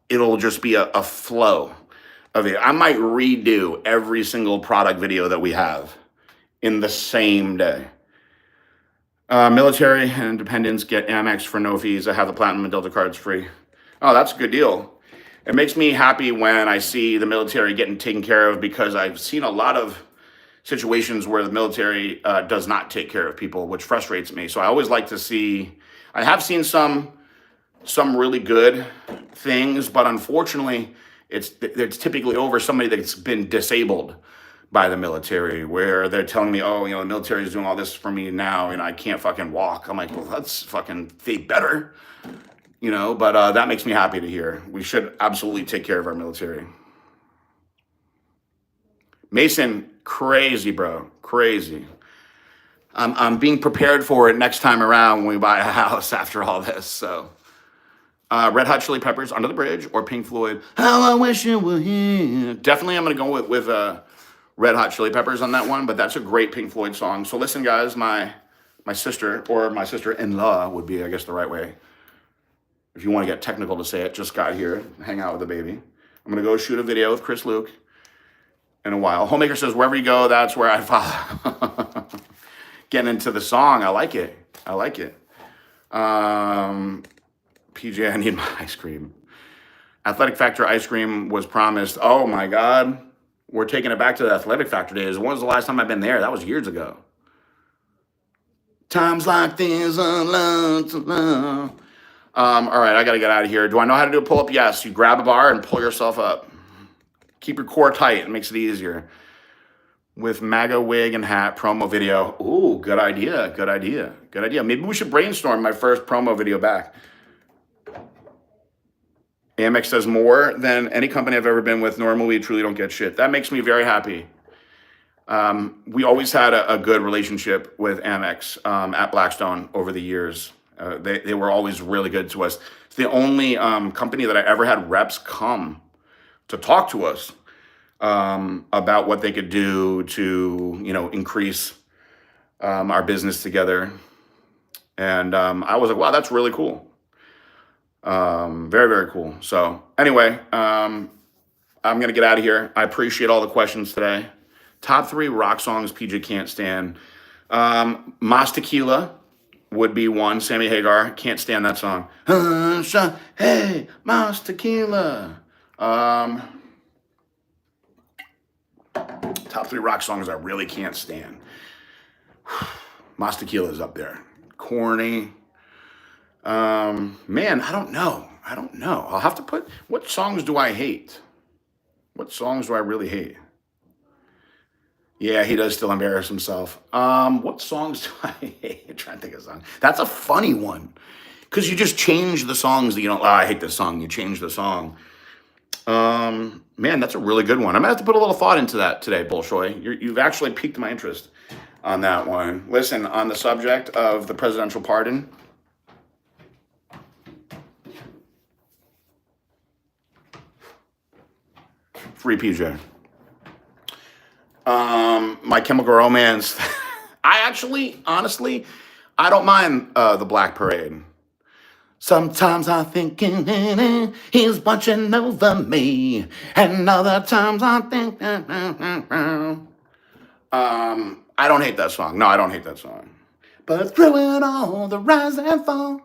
it'll just be a flow of it. I might redo every single product video that we have in the same day. Military and dependents get Amex for no fees. I have the Platinum and Delta cards free. Oh, that's a good deal. It makes me happy when I see the military getting taken care of, because I've seen a lot of situations where the military does not take care of people, which frustrates me. So I always like to see, I have seen some really good things, but unfortunately, it's typically over somebody that's been disabled by the military, where they're telling me, oh, the military is doing all this for me now, and I can't fucking walk. I'm like, well, that's fucking, they better, but that makes me happy to hear. We should absolutely take care of our military. Mason, crazy, bro, crazy. I'm being prepared for it next time around when we buy a house after all this, so. Red Hot Chili Peppers, Under the Bridge, or Pink Floyd, How I Wish You Were Here. Definitely I'm going to go with Red Hot Chili Peppers on that one, but that's a great Pink Floyd song. So listen, guys, my sister, or my sister-in-law would be, I guess, the right way. If you want to get technical to say it, just got here, hang out with the baby. I'm going to go shoot a video with Chris Luke in a while. Homemaker says, wherever you go, that's where I follow. Getting into the song, I like it. PJ, I need my ice cream. Athletic Factor ice cream was promised. Oh my God. We're taking it back to the Athletic Factor days. When was the last time I've been there? That was years ago. Times like this, all right, I got to get out of here. Do I know how to do a pull-up? Yes. You grab a bar and pull yourself up. Keep your core tight. It makes it easier. With MAGA wig and hat promo video. Ooh, good idea. Maybe we should brainstorm my first promo video back. Amex does more than any company I've ever been with. Normally, we truly don't get shit. That makes me very happy. We always had a good relationship with Amex at Blackstone over the years. They were always really good to us. It's the only company that I ever had reps come to talk to us about what they could do to, increase our business together. And I was like, wow, that's really cool. Very, very cool. So anyway, I'm going to get out of here. I appreciate all the questions today. Top 3 rock songs PJ can't stand. Mas Tequila would be one. Sammy Hagar, can't stand that song. Hey, Mas Tequila. Top 3 rock songs I really can't stand. Mas Tequila's up there. Corny. Man, I don't know. I'll have to put, what songs do I hate? What songs do I really hate? Yeah, he does still embarrass himself. What songs do I hate? I'm trying to think of a song. That's a funny one. Because you just change the songs that you don't, I hate this song. You change the song. Man, that's a really good one. I'm gonna have to put a little thought into that today, Bolshoi. You've actually piqued my interest on that one. Listen, on the subject of the presidential pardon, free PJ. My Chemical Romance. I actually, honestly, I don't mind the Black Parade. Sometimes I'm thinking he's watching over me, and other times I think. I don't hate that song. No, I don't hate that song. But through it all, the rise and fall.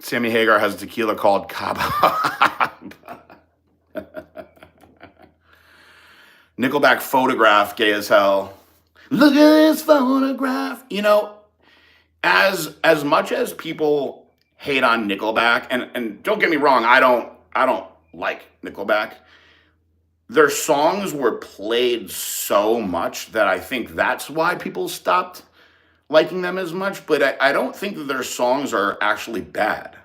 Sammy Hagar has a tequila called Cabo. Nickelback Photograph, gay as hell. Look at this photograph. You know, as much as people hate on Nickelback, and don't get me wrong, I don't like Nickelback. Their songs were played so much that I think that's why people stopped liking them as much. But I don't think that their songs are actually bad.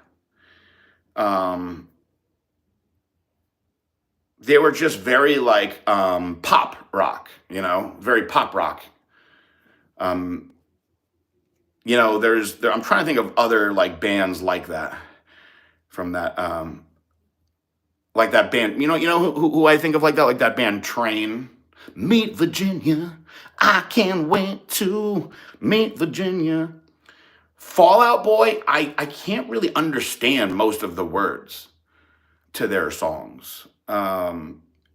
They were just very like pop rock, you know, very pop rock. You know, I'm trying to think of other like bands like that from that like that band. You know who I think of like that band Train. Meet Virginia. I can't wait to meet Virginia. Fall Out Boy, I can't really understand most of the words to their songs. I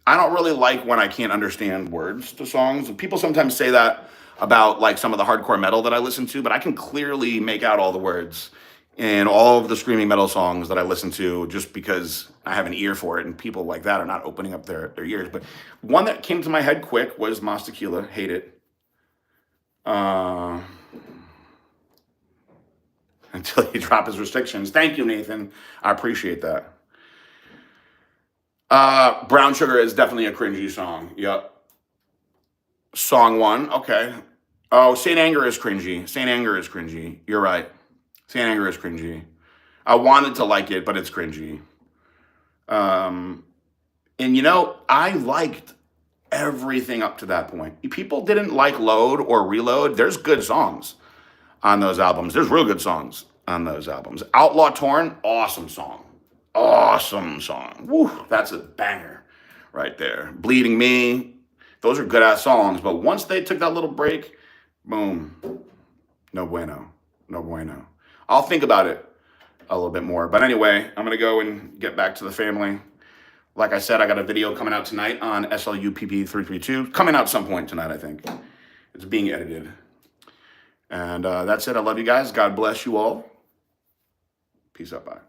don't really like when I can't understand words to songs. People sometimes say that about like some of the hardcore metal that I listen to, but I can clearly make out all the words in all of the screaming metal songs that I listen to just because I have an ear for it, and people like that are not opening up their ears. But one that came to my head quick was Mas Tequila. Hate it. Until he drop his restrictions. Thank you, Nathan. I appreciate that. Brown Sugar is definitely a cringy song. Yep. Song 1. Okay. Oh, Saint Anger is cringy. Saint Anger is cringy. You're right. Saint Anger is cringy. I wanted to like it, but it's cringy. And you know, I liked everything up to that point. People didn't like Load or Reload. There's good songs on those albums. There's real good songs on those albums. Outlaw Torn, awesome song. Awesome song. Woo, that's a banger right there. Bleeding Me, those are good ass songs. But once they took that little break, boom, no bueno. No bueno. I'll think about it a little bit more. But anyway, I'm going to go and get back to the family. Like I said, I got a video coming out tonight on SLUPP332. Coming out some point tonight, I think. It's being edited. And that's it. I love you guys. God bless you all. Peace out. Bye.